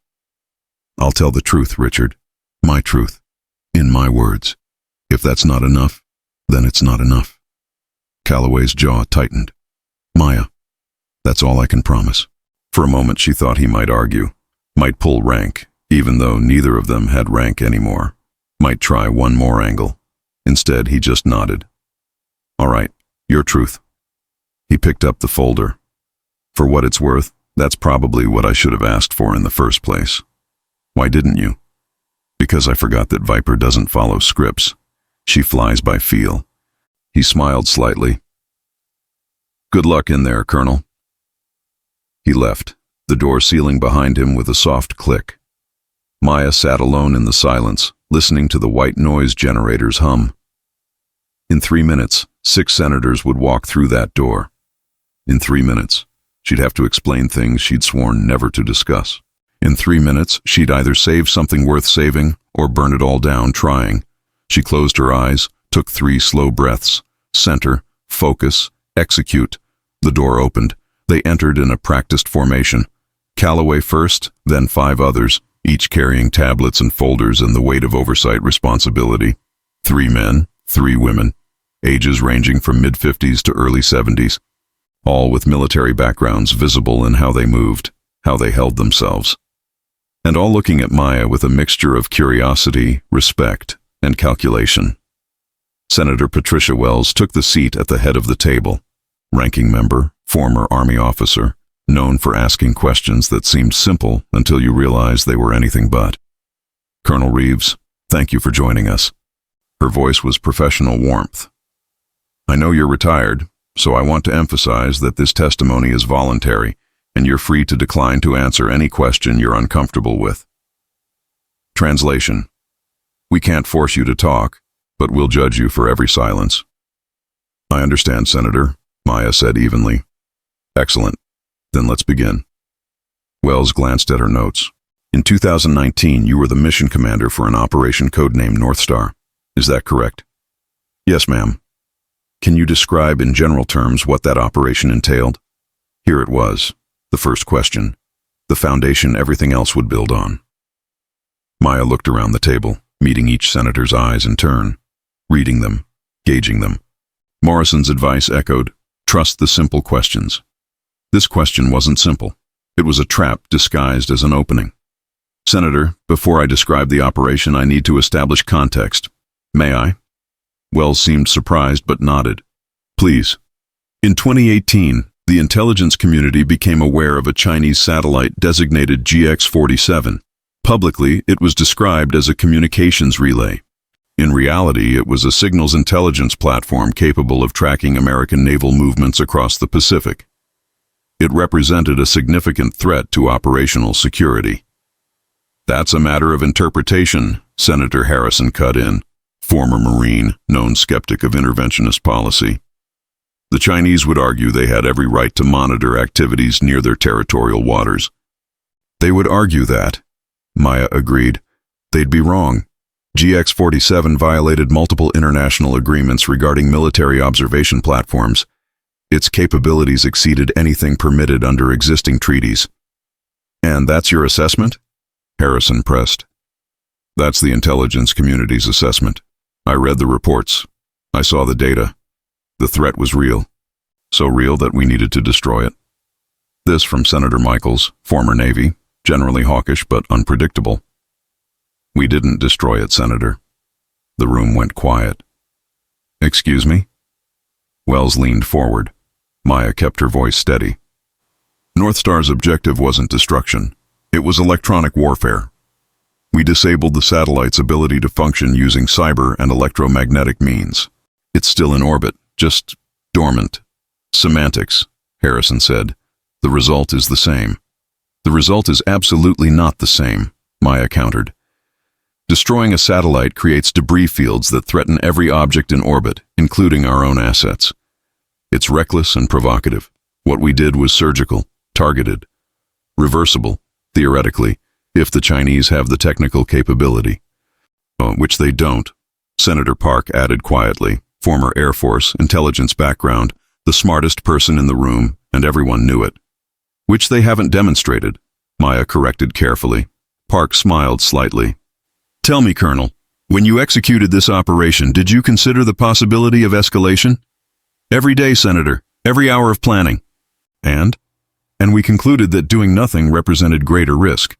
I'll tell the truth, Richard. My truth. In my words. If that's not enough, then it's not enough. Calloway's jaw tightened. Maya, that's all I can promise. For a moment she thought he might argue, might pull rank, even though neither of them had rank anymore, might try one more angle. Instead, he just nodded. All right, your truth. He picked up the folder. For what it's worth, that's probably what I should have asked for in the first place. Why didn't you? Because I forgot that Viper doesn't follow scripts. She flies by feel. He smiled slightly. Good luck in there, Colonel. He left, the door sealing behind him with a soft click. Maya sat alone in the silence, listening to the white noise generator's hum. In 3 minutes, 6 senators would walk through that door. In 3 minutes, she'd have to explain things she'd sworn never to discuss. In 3 minutes, she'd either save something worth saving or burn it all down trying. She closed her eyes, took 3 slow breaths. Center, focus, execute. The door opened. They entered in a practiced formation. Calloway first, then 5 others, each carrying tablets and folders and the weight of oversight responsibility. 3 men, 3 women, ages ranging from mid-50s to early 70s, all with military backgrounds visible in how they moved, how they held themselves. And all looking at Maya with a mixture of curiosity, respect, and calculation. Senator Patricia Wells took the seat at the head of the table. Ranking member, former Army officer, known for asking questions that seemed simple until you realized they were anything but. Colonel Reeves, thank you for joining us. Her voice was professional warmth. I know you're retired, so I want to emphasize that this testimony is voluntary, and you're free to decline to answer any question you're uncomfortable with. Translation. We can't force you to talk, but we'll judge you for every silence. I understand, Senator, Maya said evenly. Excellent. Then let's begin. Wells glanced at her notes. In 2019, you were the mission commander for an operation codenamed North Star. Is that correct? Yes, ma'am. Can you describe in general terms what that operation entailed? Here it was, the first question, the foundation everything else would build on. Maya looked around the table, meeting each senator's eyes in turn, reading them, gauging them. Morrison's advice echoed, trust the simple questions. This question wasn't simple. It was a trap disguised as an opening. Senator, before I describe the operation, I need to establish context. May I? Wells seemed surprised but nodded. Please. In 2018, the intelligence community became aware of a Chinese satellite designated GX-47. Publicly, it was described as a communications relay. In reality, it was a signals intelligence platform capable of tracking American naval movements across the Pacific. It represented a significant threat to operational security. That's a matter of interpretation, Senator Harrison cut in, former Marine, known skeptic of interventionist policy. The Chinese would argue they had every right to monitor activities near their territorial waters. They would argue that, Maya agreed. They'd be wrong. GX-47 violated multiple international agreements regarding military observation platforms. Its capabilities exceeded anything permitted under existing treaties. And that's your assessment? Harrison pressed. That's the intelligence community's assessment. I read the reports. I saw the data. The threat was real. So real that we needed to destroy it. This from Senator Michaels, former Navy, generally hawkish but unpredictable. We didn't destroy it, Senator. The room went quiet. Excuse me? Wells leaned forward. Maya kept her voice steady. North Star's objective wasn't destruction. It was electronic warfare. We disabled the satellite's ability to function using cyber and electromagnetic means. It's still in orbit, just dormant. Semantics, Harrison said. The result is the same. The result is absolutely not the same, Maya countered. Destroying a satellite creates debris fields that threaten every object in orbit, including our own assets. It's reckless and provocative. What we did was surgical, targeted, reversible, theoretically, if the Chinese have the technical capability. Which they don't, Senator Park added quietly, former Air Force, intelligence background, the smartest person in the room, and everyone knew it. Which they haven't demonstrated, Maya corrected carefully. Park smiled slightly. Tell me, Colonel, when you executed this operation, did you consider the possibility of escalation? Every day, Senator, every hour of planning. And we concluded that doing nothing represented greater risk.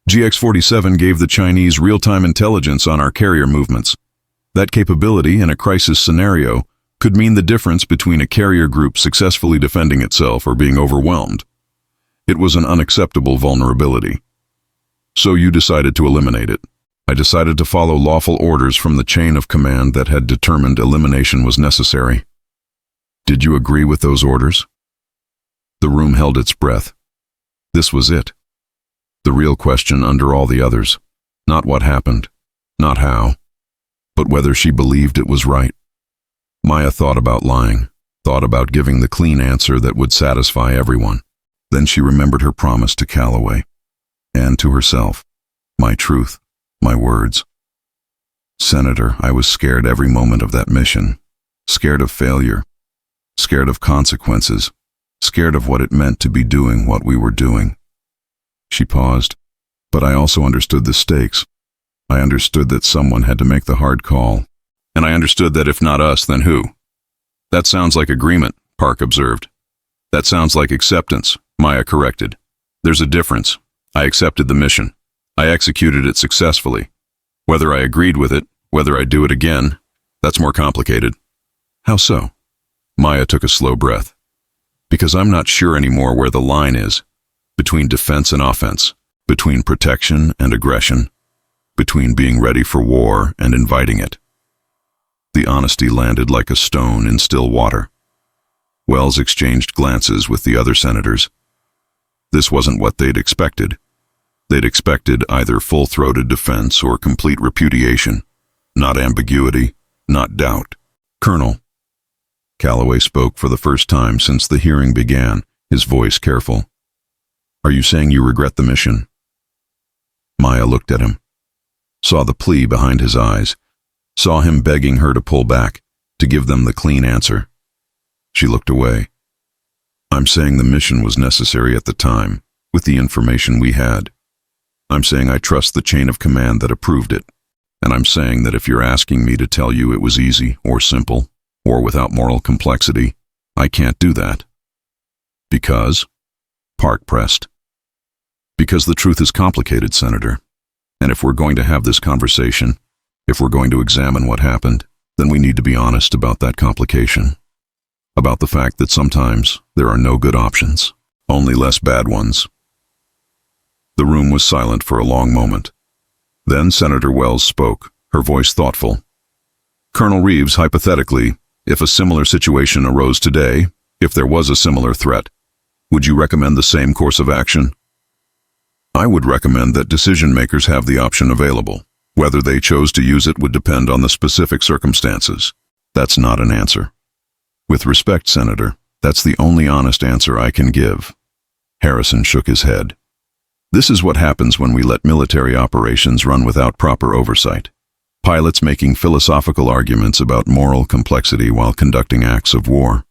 GX-47 gave the Chinese real-time intelligence on our carrier movements. That capability in a crisis scenario could mean the difference between a carrier group successfully defending itself or being overwhelmed. It was an unacceptable vulnerability. So you decided to eliminate it. I decided to follow lawful orders from the chain of command that had determined elimination was necessary. Did you agree with those orders? The room held its breath. This was it. The real question under all the others. Not what happened, not how, but whether she believed it was right. Maya thought about lying, thought about giving the clean answer that would satisfy everyone. Then she remembered her promise to Calloway, and to herself. My truth, my words. Senator, I was scared every moment of that mission. Scared of failure. Scared of consequences. Scared of what it meant to be doing what we were doing. She paused. But I also understood the stakes. I understood that someone had to make the hard call. And I understood that if not us, then who? That sounds like agreement, Park observed. That sounds like acceptance, Maya corrected. There's a difference. I accepted the mission. I executed it successfully. Whether I agreed with it, whether I do it again, that's more complicated. How so? Maya took a slow breath. Because I'm not sure anymore where the line is, between defense and offense, between protection and aggression, between being ready for war and inviting it. The honesty landed like a stone in still water. Wells exchanged glances with the other senators. This wasn't what they'd expected. They'd expected either full-throated defense or complete repudiation, not ambiguity, not doubt. Colonel. Calloway spoke for the first time since the hearing began, his voice careful. Are you saying you regret the mission? Maya looked at him, saw the plea behind his eyes, saw him begging her to pull back, to give them the clean answer. She looked away. I'm saying the mission was necessary at the time, with the information we had. I'm saying I trust the chain of command that approved it. And I'm saying that if you're asking me to tell you it was easy or simple, or without moral complexity, I can't do that. Because? Park pressed. Because the truth is complicated, Senator. And if we're going to have this conversation, if we're going to examine what happened, then we need to be honest about that complication. About the fact that sometimes there are no good options, only less bad ones. The room was silent for a long moment. Then Senator Wells spoke, her voice thoughtful. Colonel Reeves, hypothetically, if a similar situation arose today, if there was a similar threat, would you recommend the same course of action? I would recommend that decision-makers have the option available. Whether they chose to use it would depend on the specific circumstances. That's not an answer. With respect, Senator, that's the only honest answer I can give. Harrison shook his head. This is what happens when we let military operations run without proper oversight. Pilots making philosophical arguments about moral complexity while conducting acts of war.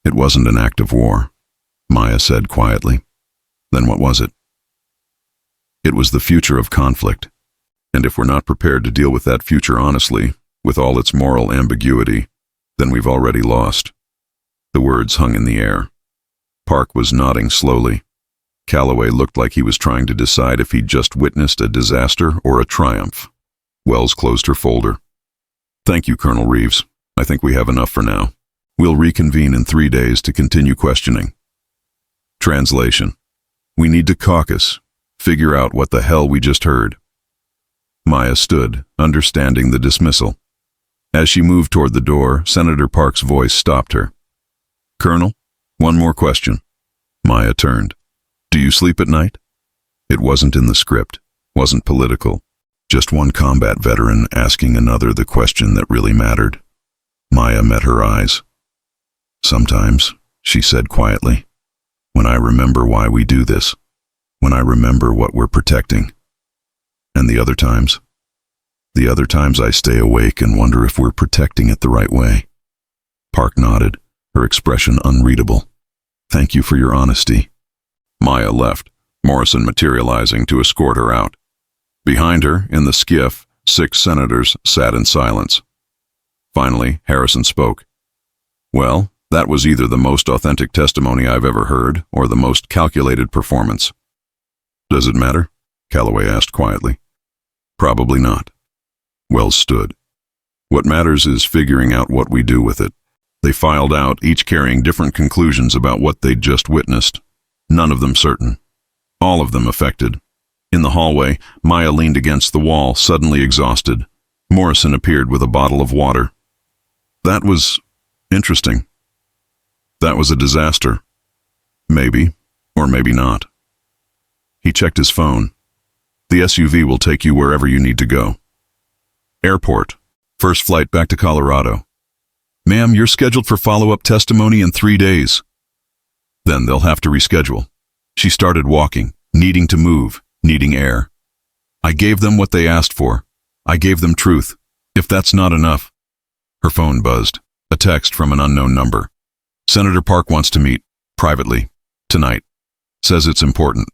It wasn't an act of war, Maya said quietly. Then what was it? It was the future of conflict. And if we're not prepared to deal with that future honestly, with all its moral ambiguity, then we've already lost. The words hung in the air. Park was nodding slowly. Calloway looked like he was trying to decide if he'd just witnessed a disaster or a triumph. Wells closed her folder. Thank you, Colonel Reeves. I think we have enough for now. We'll reconvene in 3 days to continue questioning. Translation. We need to caucus, figure out what the hell we just heard. Maya stood, understanding the dismissal. As she moved toward the door, Senator Park's voice stopped her. Colonel, one more question. Maya turned. Do you sleep at night? It wasn't in the script, wasn't political. Just one combat veteran asking another the question that really mattered. Maya met her eyes. Sometimes, she said quietly, when I remember why we do this, when I remember what we're protecting. And the other times I stay awake and wonder if we're protecting it the right way. Park nodded, her expression unreadable. Thank you for your honesty. Maya left, Morrison materializing to escort her out. Behind her, in the skiff, 6 senators sat in silence. Finally, Harrison spoke. Well, that was either the most authentic testimony I've ever heard or the most calculated performance. Does it matter? Calloway asked quietly. Probably not. Wells stood. What matters is figuring out what we do with it. They filed out, each carrying different conclusions about what they'd just witnessed. None of them certain. All of them affected. In the hallway, Maya leaned against the wall, suddenly exhausted. Morrison appeared with a bottle of water. That was interesting. That was a disaster. Maybe, or maybe not. He checked his phone. The SUV will take you wherever you need to go. Airport. First flight back to Colorado. Ma'am, you're scheduled for follow-up testimony in 3 days. Then they'll have to reschedule. She started walking, needing to move, needing air. I gave them what they asked for. I gave them truth. If that's not enough. Her phone buzzed. A text from an unknown number. Senator Park wants to meet, privately, tonight. Says it's important.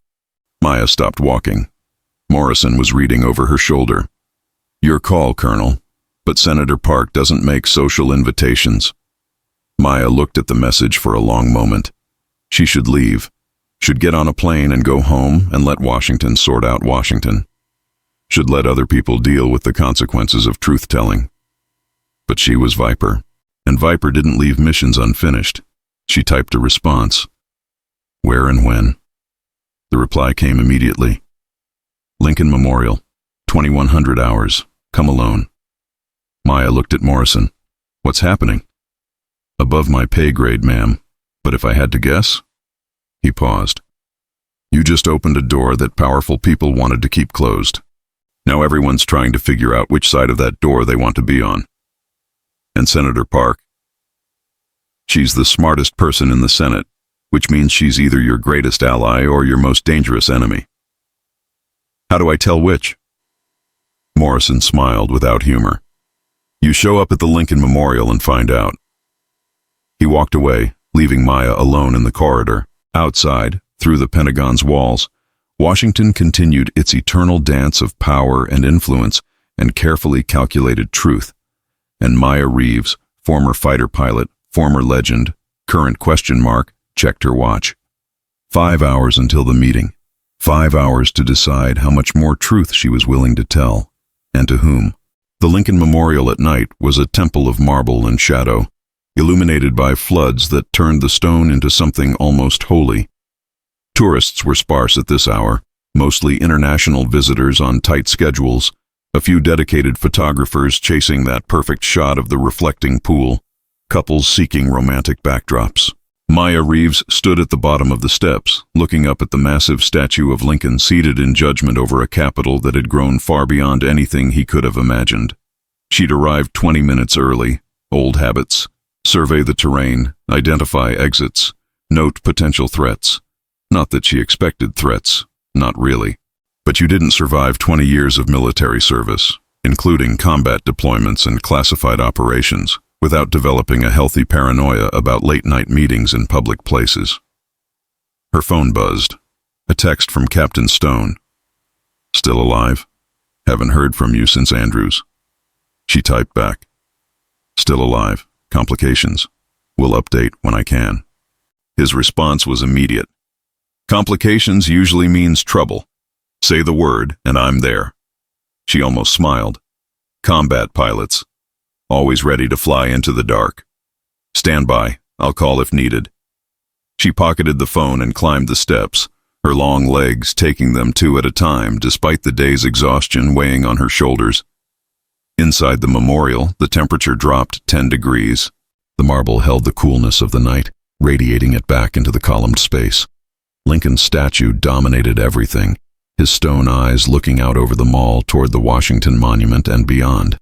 Maya stopped walking. Morrison was reading over her shoulder. Your call, Colonel, but Senator Park doesn't make social invitations. Maya looked at the message for a long moment. She should leave. Should get on a plane and go home and let Washington sort out Washington. Should let other people deal with the consequences of truth-telling. But she was Viper, and Viper didn't leave missions unfinished. She typed a response. Where and when? The reply came immediately. Lincoln Memorial, 2100 hours. Come alone. Maya looked at Morrison. What's happening? Above my pay grade, ma'am, but if I had to guess? He paused. You just opened a door that powerful people wanted to keep closed. Now everyone's trying to figure out which side of that door they want to be on. And Senator Park? She's the smartest person in the Senate, which means she's either your greatest ally or your most dangerous enemy. How do I tell which? Morrison smiled without humor. You show up at the Lincoln Memorial and find out. He walked away, leaving Maya alone in the corridor. Outside, through the Pentagon's walls, Washington continued its eternal dance of power and influence and carefully calculated truth. And Maya Reeves, former fighter pilot, former legend, current question mark, checked her watch. 5 hours until the meeting. 5 hours to decide how much more truth she was willing to tell, and to whom. The Lincoln Memorial at night was a temple of marble and shadow, illuminated by floods that turned the stone into something almost holy. Tourists were sparse at this hour, mostly international visitors on tight schedules, a few dedicated photographers chasing that perfect shot of the reflecting pool, couples seeking romantic backdrops. Maya Reeves stood at the bottom of the steps, looking up at the massive statue of Lincoln seated in judgment over a capital that had grown far beyond anything he could have imagined. She'd arrived 20 minutes early. Old habits. Survey the terrain, identify exits, note potential threats. Not that she expected threats, not really. But you didn't survive 20 years of military service, including combat deployments and classified operations, without developing a healthy paranoia about late-night meetings in public places. Her phone buzzed. A text from Captain Stone. Still alive? Haven't heard from you since Andrews. She typed back. Still alive. Complications. Will update when I can. His response was immediate. Complications usually means trouble. Say the word, and I'm there. She almost smiled. Combat pilots. Always ready to fly into the dark. Stand by. I'll call if needed. She pocketed the phone and climbed the steps, her long legs taking them 2 at a time despite the day's exhaustion weighing on her shoulders. Inside the memorial, the temperature dropped 10 degrees. The marble held the coolness of the night, radiating it back into the columned space. Lincoln's statue dominated everything, his stone eyes looking out over the mall toward the Washington Monument and beyond.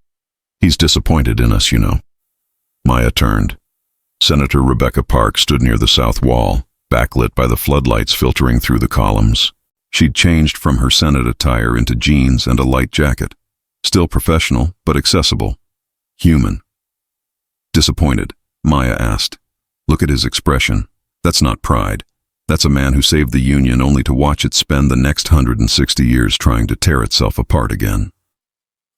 He's disappointed in us, you know. Maya turned. Senator Rebecca Park stood near the south wall, backlit by the floodlights filtering through the columns. She'd changed from her Senate attire into jeans and a light jacket. Still professional, but accessible. Human. Disappointed, Maya asked. Look at his expression. That's not pride. That's a man who saved the Union only to watch it spend the next 160 years trying to tear itself apart again.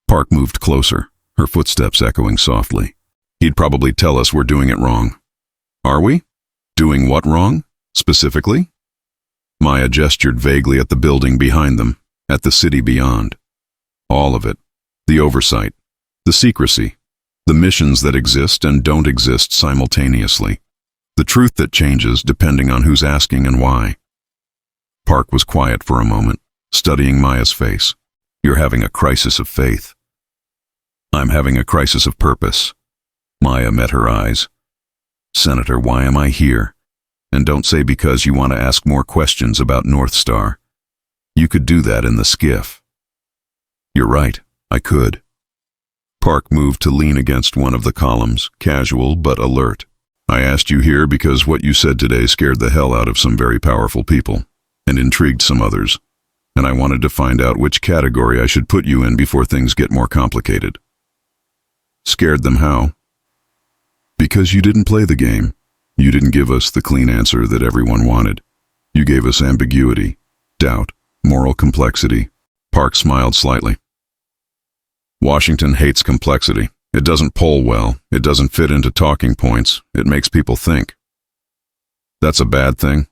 Park moved closer, her footsteps echoing softly. He'd probably tell us we're doing it wrong. Are we? Doing what wrong? Specifically? Maya gestured vaguely at the building behind them, at the city beyond. All of it. The oversight. The secrecy. The missions that exist and don't exist simultaneously. The truth that changes depending on who's asking and why. Park was quiet for a moment, studying Maya's face. You're having a crisis of faith. I'm having a crisis of purpose. Maya met her eyes. Senator, why am I here? And don't say because you want to ask more questions about North Star. You could do that in the skiff. You're right, I could. Park moved to lean against one of the columns, casual but alert. I asked you here because what you said today scared the hell out of some very powerful people, and intrigued some others, and I wanted to find out which category I should put you in before things get more complicated. Scared them how? Because you didn't play the game. You didn't give us the clean answer that everyone wanted. You gave us ambiguity, doubt, moral complexity. Park smiled slightly. Washington hates complexity. It doesn't poll well. It doesn't fit into talking points. It makes people think. That's a bad thing?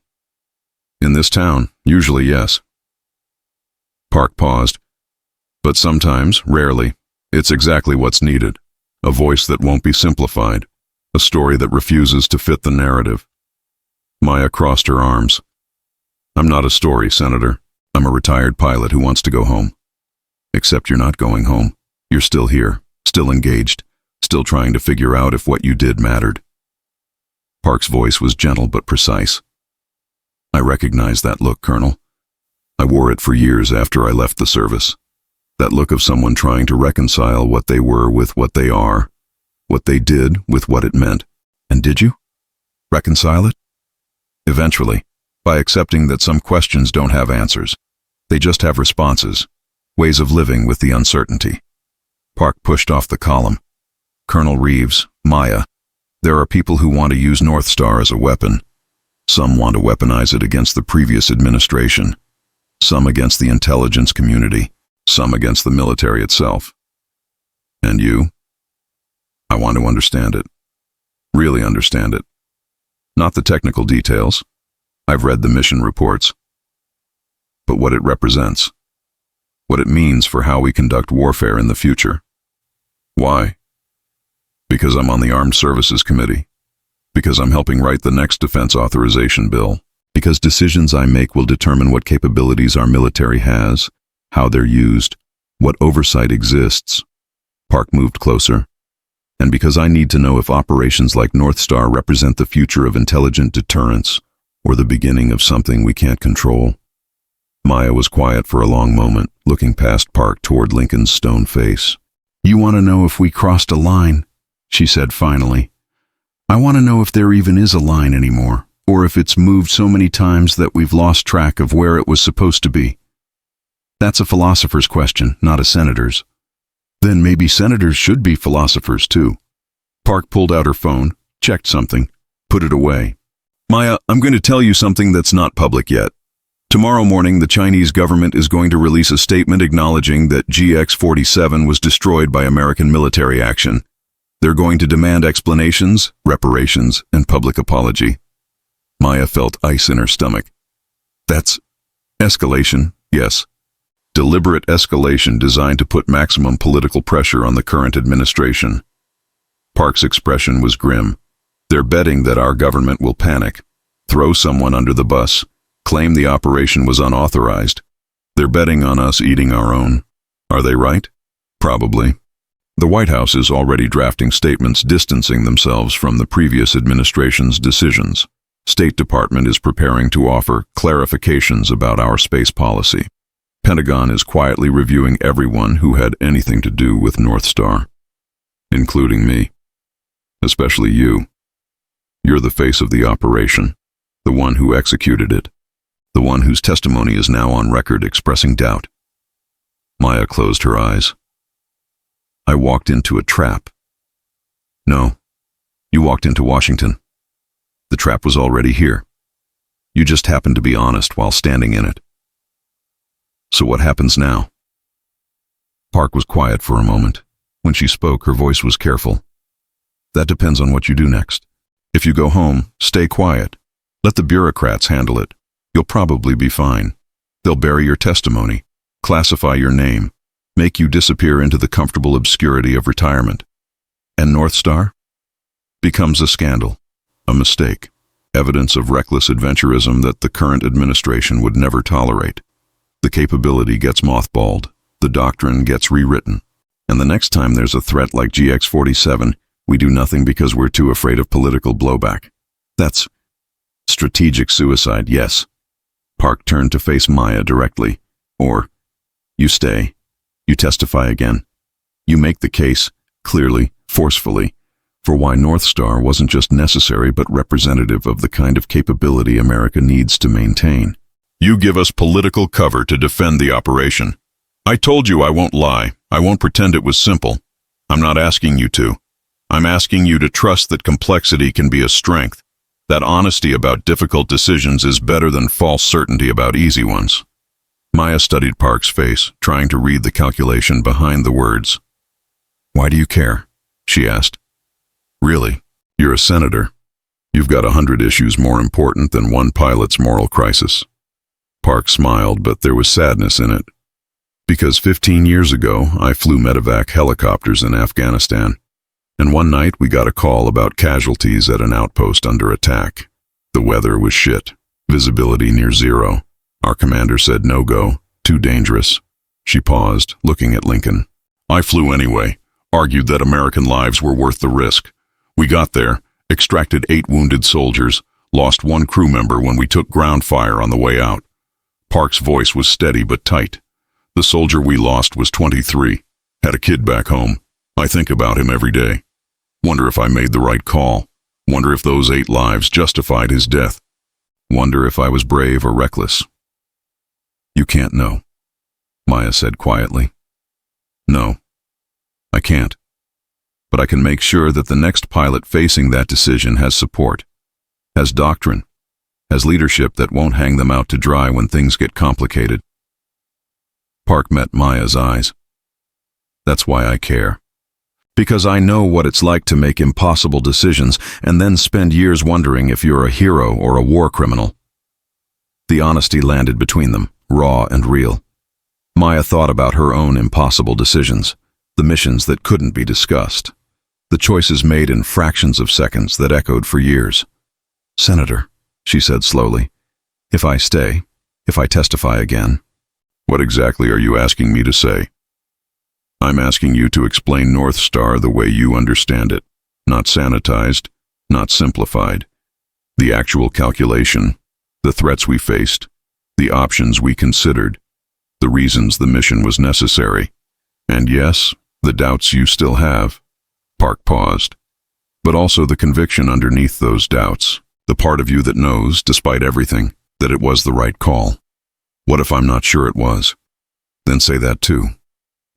In this town, usually yes. Park paused. But sometimes, rarely, it's exactly what's needed. A voice that won't be simplified. A story that refuses to fit the narrative. Maya crossed her arms. I'm not a story, Senator. I'm a retired pilot who wants to go home. Except you're not going home. You're still here, still engaged, still trying to figure out if what you did mattered. Park's voice was gentle but precise. I recognize that look, Colonel. I wore it for years after I left the service. That look of someone trying to reconcile what they were with what they are, what they did with what it meant. And did you? Reconcile it? Eventually, by accepting that some questions don't have answers. They just have responses, ways of living with the uncertainty. Park pushed off the column. Colonel Reeves, Maya, there are people who want to use North Star as a weapon. Some want to weaponize it against the previous administration. Some against the intelligence community. Some against the military itself. And you? I want to understand it. Really understand it. Not the technical details. I've read the mission reports. But what it represents. What it means for how we conduct warfare in the future. Why? Because I'm on the Armed Services Committee. Because I'm helping write the next defense authorization bill. Because decisions I make will determine what capabilities our military has, how they're used, what oversight exists. Park moved closer. And because I need to know if operations like North Star represent the future of intelligent deterrence or the beginning of something we can't control. Maya was quiet for a long moment, looking past Park toward Lincoln's stone face. You want to know if we crossed a line, she said finally. I want to know if there even is a line anymore, or if it's moved so many times that we've lost track of where it was supposed to be. That's a philosopher's question, not a senator's. Then maybe senators should be philosophers too. Park pulled out her phone, checked something, put it away. Maya, I'm going to tell you something that's not public yet. Tomorrow morning, the Chinese government is going to release a statement acknowledging that GX-47 was destroyed by American military action. They're going to demand explanations, reparations, and public apology. Maya felt ice in her stomach. That's escalation, yes. Deliberate escalation designed to put maximum political pressure on the current administration. Park's expression was grim. They're betting that our government will panic, throw someone under the bus, claim the operation was unauthorized. They're betting on us eating our own. Are they right? Probably. The White House is already drafting statements distancing themselves from the previous administration's decisions. State Department is preparing to offer clarifications about our space policy. Pentagon is quietly reviewing everyone who had anything to do with North Star, including me. Especially you. You're the face of the operation, the one who executed it. The one whose testimony is now on record expressing doubt. Maya closed her eyes. I walked into a trap. No, you walked into Washington. The trap was already here. You just happened to be honest while standing in it. So what happens now? Park was quiet for a moment. When she spoke, her voice was careful. That depends on what you do next. If you go home, stay quiet. Let the bureaucrats handle it. You'll probably be fine. They'll bury your testimony, classify your name, make you disappear into the comfortable obscurity of retirement. And North Star? Becomes a scandal, a mistake, evidence of reckless adventurism that the current administration would never tolerate. The capability gets mothballed, the doctrine gets rewritten, and the next time there's a threat like GX-47, we do nothing because we're too afraid of political blowback. That's strategic suicide, yes. Park turned to face Maya directly. Or, you stay, you testify again, you make the case, clearly, forcefully, for why North Star wasn't just necessary but representative of the kind of capability America needs to maintain. You give us political cover to defend the operation. I told you I won't lie. I won't pretend it was simple. I'm not asking you to. I'm asking you to trust that complexity can be a strength, that honesty about difficult decisions is better than false certainty about easy ones. Maya studied Park's face, trying to read the calculation behind the words. Why do you care? She asked. Really, you're a senator. You've got 100 issues more important than one pilot's moral crisis. Park smiled, but there was sadness in it. Because 15 years ago, I flew medevac helicopters in Afghanistan, and one night we got a call about casualties at an outpost under attack. The weather was shit, visibility near zero. Our commander said no go, too dangerous. She paused, looking at Lincoln. I flew anyway, argued that American lives were worth the risk. We got there, extracted 8 wounded soldiers, lost 1 crew member when we took ground fire on the way out. Park's voice was steady but tight. The soldier we lost was 23, had a kid back home. I think about him every day. Wonder if I made the right call. Wonder if those 8 lives justified his death. Wonder if I was brave or reckless. You can't know, Maya said quietly. No, I can't. But I can make sure that the next pilot facing that decision has support, has doctrine, has leadership that won't hang them out to dry when things get complicated. Park met Maya's eyes. That's why I care. Because I know what it's like to make impossible decisions and then spend years wondering if you're a hero or a war criminal. The honesty landed between them, raw and real. Maya thought about her own impossible decisions, the missions that couldn't be discussed, the choices made in fractions of seconds that echoed for years. Senator, she said slowly, if I stay, if I testify again. What exactly are you asking me to say? I'm asking you to explain North Star the way you understand it, not sanitized, not simplified. The actual calculation, the threats we faced, the options we considered, the reasons the mission was necessary. And yes, the doubts you still have. Park paused. But also the conviction underneath those doubts, the part of you that knows, despite everything, that it was the right call. What if I'm not sure it was? Then say that too.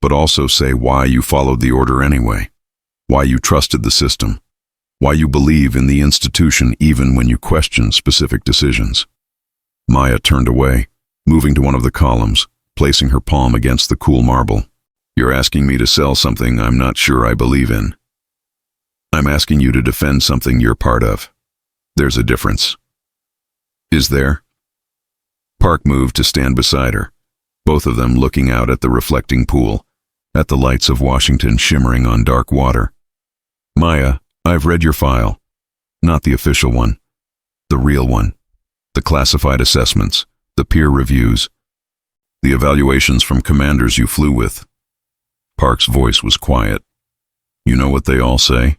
But also say why you followed the order anyway, why you trusted the system, why you believe in the institution even when you question specific decisions. Maya turned away, moving to one of the columns, placing her palm against the cool marble. You're asking me to sell something I'm not sure I believe in. I'm asking you to defend something you're part of. There's a difference. Is there? Park moved to stand beside her, both of them looking out at the reflecting pool, at the lights of Washington shimmering on dark water. Maya, I've read your file. Not the official one. The real one. The classified assessments, the peer reviews, the evaluations from commanders you flew with. Park's voice was quiet. You know what they all say?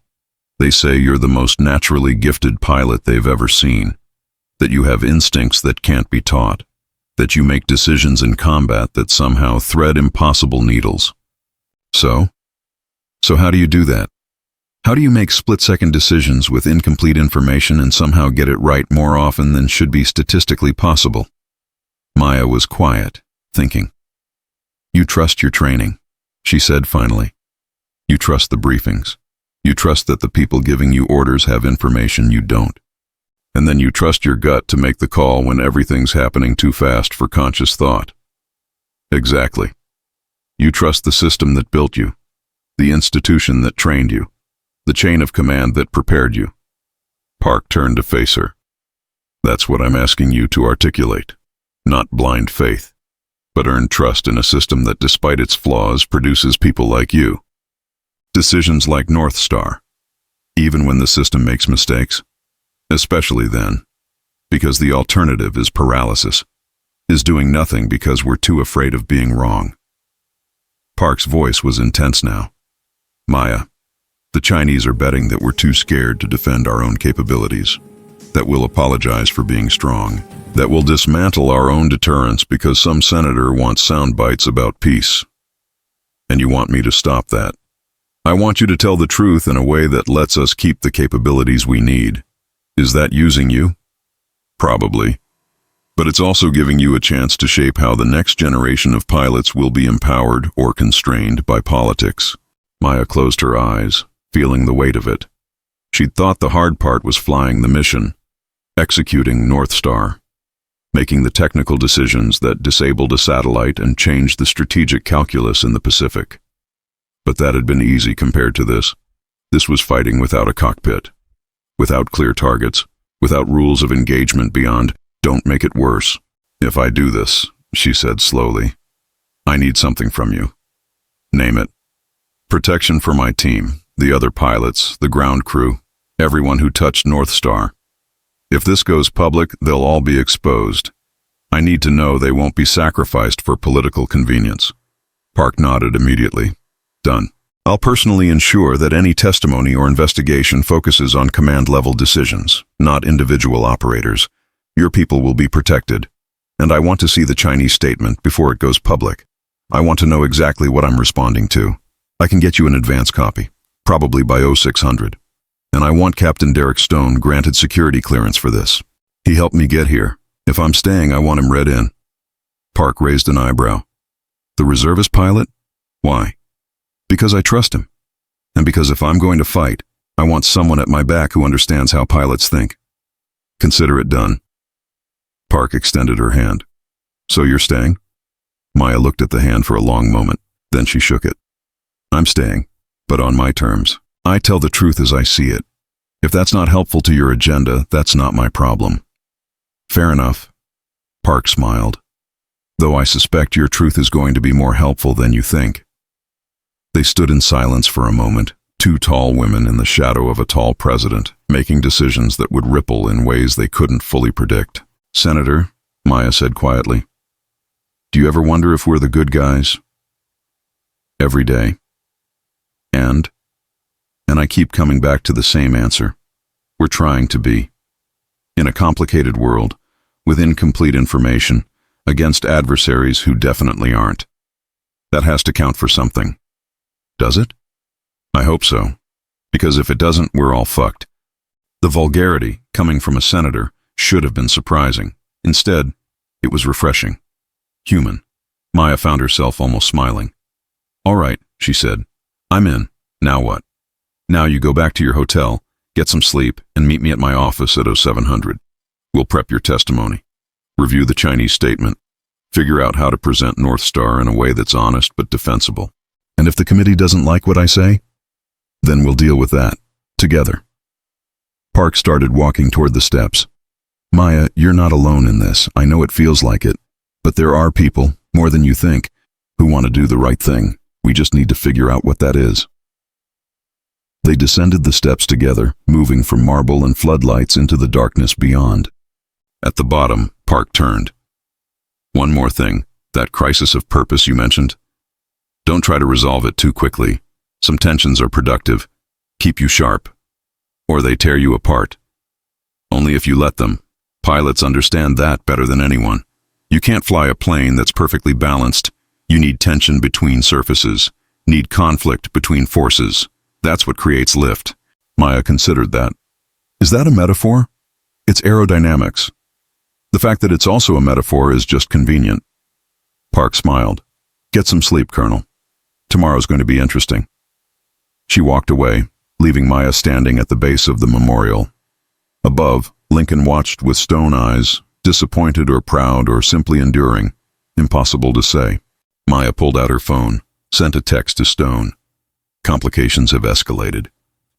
They say you're the most naturally gifted pilot they've ever seen, that you have instincts that can't be taught, that you make decisions in combat that somehow thread impossible needles. So how do you do that? How do you make split-second decisions with incomplete information and somehow get it right more often than should be statistically possible? Maya was quiet, thinking. You trust your training, she said finally. You trust the briefings. You trust that the people giving you orders have information you don't. And then you trust your gut to make the call when everything's happening too fast for conscious thought. Exactly. You trust the system that built you, the institution that trained you, the chain of command that prepared you. Park turned to face her. That's what I'm asking you to articulate. Not blind faith, but earned trust in a system that, despite its flaws, produces people like you. Decisions like North Star, even when the system makes mistakes. Especially then, because the alternative is paralysis, is doing nothing because we're too afraid of being wrong. Park's voice was intense now. Maya, the Chinese are betting that we're too scared to defend our own capabilities, that we'll apologize for being strong, that we'll dismantle our own deterrence because some senator wants sound bites about peace. And you want me to stop that. I want you to tell the truth in a way that lets us keep the capabilities we need. Is that using you? Probably. But it's also giving you a chance to shape how the next generation of pilots will be empowered or constrained by politics. Maya closed her eyes, feeling the weight of it. She'd thought the hard part was flying the mission, executing North Star, making the technical decisions that disabled a satellite and changed the strategic calculus in the Pacific. But that had been easy compared to this. This was fighting without a cockpit, without clear targets, without rules of engagement beyond, "Don't make it worse." "If I do this," she said slowly, "I need something from you. Name it. Protection for my team, the other pilots, the ground crew, everyone who touched North Star. If this goes public, they'll all be exposed. I need to know they won't be sacrificed for political convenience." Park nodded immediately. "Done. I'll personally ensure that any testimony or investigation focuses on command-level decisions, not individual operators. Your people will be protected. And I want to see the Chinese statement before it goes public. I want to know exactly what I'm responding to. I can get you an advance copy, probably by 0600. And I want Captain Derek Stone granted security clearance for this. He helped me get here. If I'm staying, I want him read in." Park raised an eyebrow. "The reservist pilot? Why?" "Because I trust him. And because if I'm going to fight, I want someone at my back who understands how pilots think." "Consider it done." Park extended her hand. "So you're staying?" Maya looked at the hand for a long moment, then she shook it. "I'm staying, but on my terms. I tell the truth as I see it. If that's not helpful to your agenda, that's not my problem." "Fair enough." Park smiled. "Though I suspect your truth is going to be more helpful than you think." They stood in silence for a moment, two tall women in the shadow of a tall president, making decisions that would ripple in ways they couldn't fully predict. "Senator," Maya said quietly, "do you ever wonder if we're the good guys?" "Every day. And I keep coming back to the same answer. We're trying to be. In a complicated world, with incomplete information, against adversaries who definitely aren't. That has to count for something. Does it? I hope so. Because if it doesn't, we're all fucked." The vulgarity, coming from a senator, should have been surprising. Instead, it was refreshing. Human. Maya found herself almost smiling. "All right," she said. "I'm in. Now what?" "Now you go back to your hotel, get some sleep, and meet me at my office at 0700. We'll prep your testimony. Review the Chinese statement. Figure out how to present North Star in a way that's honest but defensible. And if the committee doesn't like what I say, then we'll deal with that, together." Park started walking toward the steps. "Maya, you're not alone in this. I know it feels like it. But there are people, more than you think, who want to do the right thing. We just need to figure out what that is." They descended the steps together, moving from marble and floodlights into the darkness beyond. At the bottom, Park turned. "One more thing, that crisis of purpose you mentioned. Don't try to resolve it too quickly. Some tensions are productive, keep you sharp. Or they tear you apart. Only if you let them. Pilots understand that better than anyone. You can't fly a plane that's perfectly balanced. You need tension between surfaces, need conflict between forces. That's what creates lift." Maya considered that. "Is that a metaphor?" "It's aerodynamics. The fact that it's also a metaphor is just convenient." Park smiled. "Get some sleep, Colonel. Tomorrow's going to be interesting." She walked away, leaving Maya standing at the base of the memorial. Above, Lincoln watched with stone eyes, disappointed or proud or simply enduring. Impossible to say. Maya pulled out her phone, sent a text to Stone. "Complications have escalated.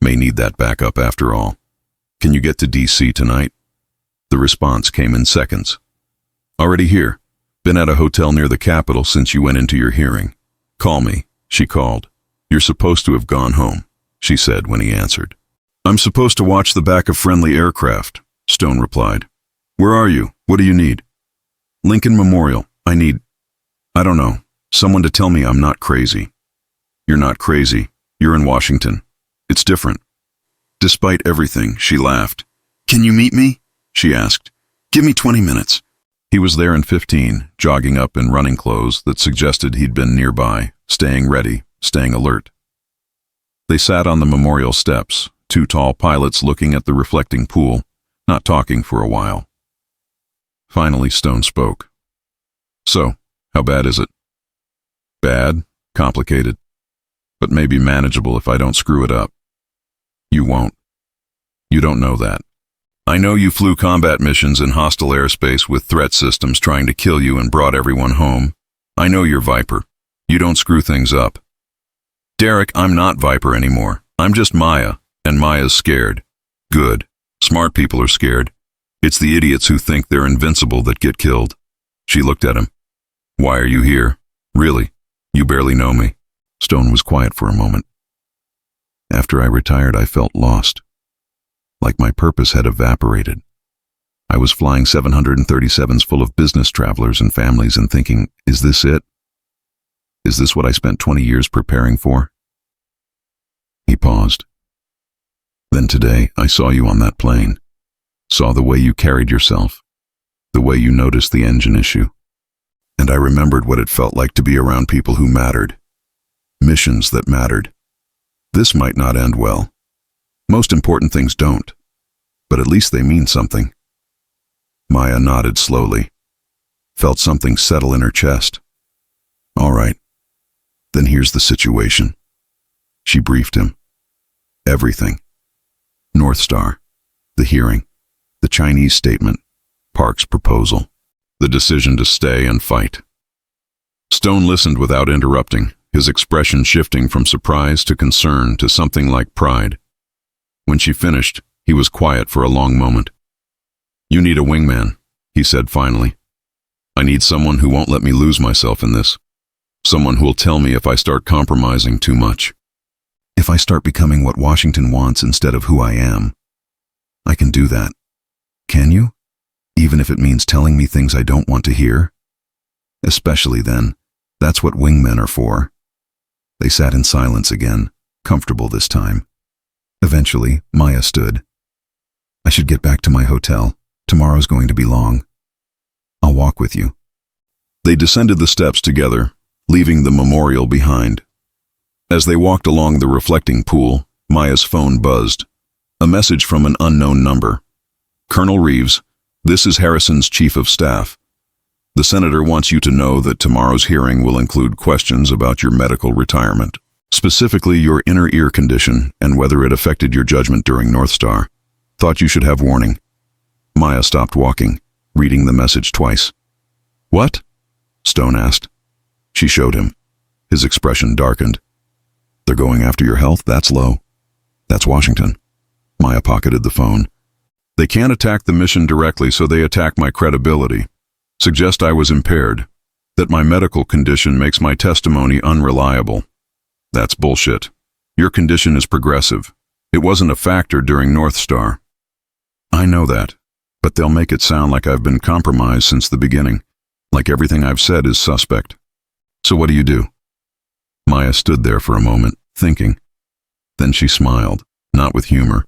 May need that backup after all. Can you get to D.C. tonight?" The response came in seconds. "Already here. Been at a hotel near the Capitol since you went into your hearing. Call me," she called. "You're supposed to have gone home," she said when he answered. "I'm supposed to watch the back of friendly aircraft," Stone replied. "Where are you? What do you need?" "Lincoln Memorial. I don't know. Someone to tell me I'm not crazy." "You're not crazy. You're in Washington. It's different." Despite everything, she laughed. "Can you meet me?" she asked. "Give me 20 minutes. He was there in 15, jogging up in running clothes that suggested he'd been nearby, staying ready, staying alert. They sat on the memorial steps, two tall pilots looking at the reflecting pool, not talking for a while. Finally, Stone spoke. "So, how bad is it?" "Bad, complicated, but maybe manageable if I don't screw it up." "You won't. You don't know that. I know you flew combat missions in hostile airspace with threat systems trying to kill you and brought everyone home. I know you're Viper. You don't screw things up." "Derek, I'm not Viper anymore. I'm just Maya, and Maya's scared." "Good. Smart people are scared. It's the idiots who think they're invincible that get killed." She looked at him. "Why are you here? Really? You barely know me." Stone was quiet for a moment. "After I retired, I felt lost. Like my purpose had evaporated. I was flying 737s full of business travelers and families and thinking, is this it? Is this what I spent 20 years preparing for?" He paused. "Then today, I saw you on that plane. Saw the way you carried yourself, the way you noticed the engine issue. And I remembered what it felt like to be around people who mattered. Missions that mattered. This might not end well. Most important things don't, but at least they mean something." Maya nodded slowly, felt something settle in her chest. "All right, then here's the situation." She briefed him. Everything. North Star, the hearing, the Chinese statement, Park's proposal, the decision to stay and fight. Stone listened without interrupting, his expression shifting from surprise to concern to something like pride. When she finished, he was quiet for a long moment. "You need a wingman," he said finally. "I need someone who won't let me lose myself in this. Someone who'll tell me if I start compromising too much. If I start becoming what Washington wants instead of who I am. I can do that. Can you? Even if it means telling me things I don't want to hear? Especially then, that's what wingmen are for." They sat in silence again, comfortable this time. Eventually, Maya stood. "I should get back to my hotel. Tomorrow's going to be long. I'll walk with you." They descended the steps together, leaving the memorial behind. As they walked along the reflecting pool, Maya's phone buzzed. A message from an unknown number. "Colonel Reeves, this is Harrison's chief of staff. The senator wants you to know that tomorrow's hearing will include questions about your medical retirement, specifically your inner ear condition and whether it affected your judgment during North Star. Thought you should have warning." Maya stopped walking, reading the message twice. "What?" Stone asked. She showed him. His expression darkened. "They're going after your health? That's low. That's Washington." Maya pocketed the phone. "They can't attack the mission directly, so they attack my credibility. Suggest I was impaired, that my medical condition makes my testimony unreliable. That's bullshit. Your condition is progressive. It wasn't a factor during North Star." "I know that, but they'll make it sound like I've been compromised since the beginning, like everything I've said is suspect. So what do you do?" Maya stood there for a moment, thinking. Then she smiled, not with humor,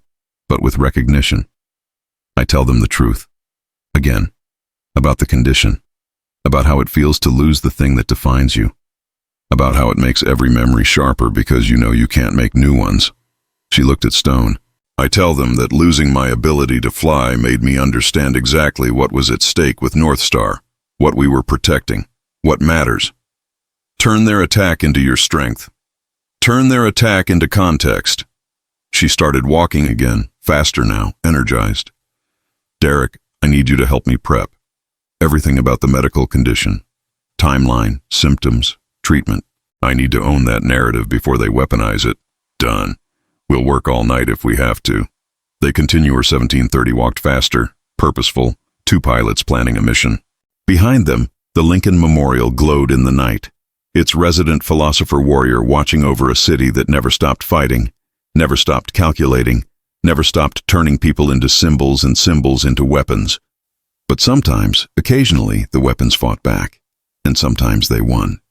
but with recognition. "I tell them the truth. Again. About the condition. About how it feels to lose the thing that defines you. About how it makes every memory sharper because you know you can't make new ones." She looked at Stone. "I tell them that losing my ability to fly made me understand exactly what was at stake with North Star, what we were protecting, what matters. Turn their attack into your strength. Turn their attack into context." She started walking again, faster now, energized. "Derek, I need you to help me prep. Everything about the medical condition. Timeline, symptoms, treatment. I need to own that narrative before they weaponize it. Done. We'll work all night if we have to." They continuer 1730 walked faster, purposeful, two pilots planning a mission. Behind them, the Lincoln Memorial glowed in the night, its resident philosopher-warrior watching over a city that never stopped fighting, never stopped calculating, never stopped turning people into symbols and symbols into weapons. But sometimes, occasionally, the weapons fought back, and sometimes they won.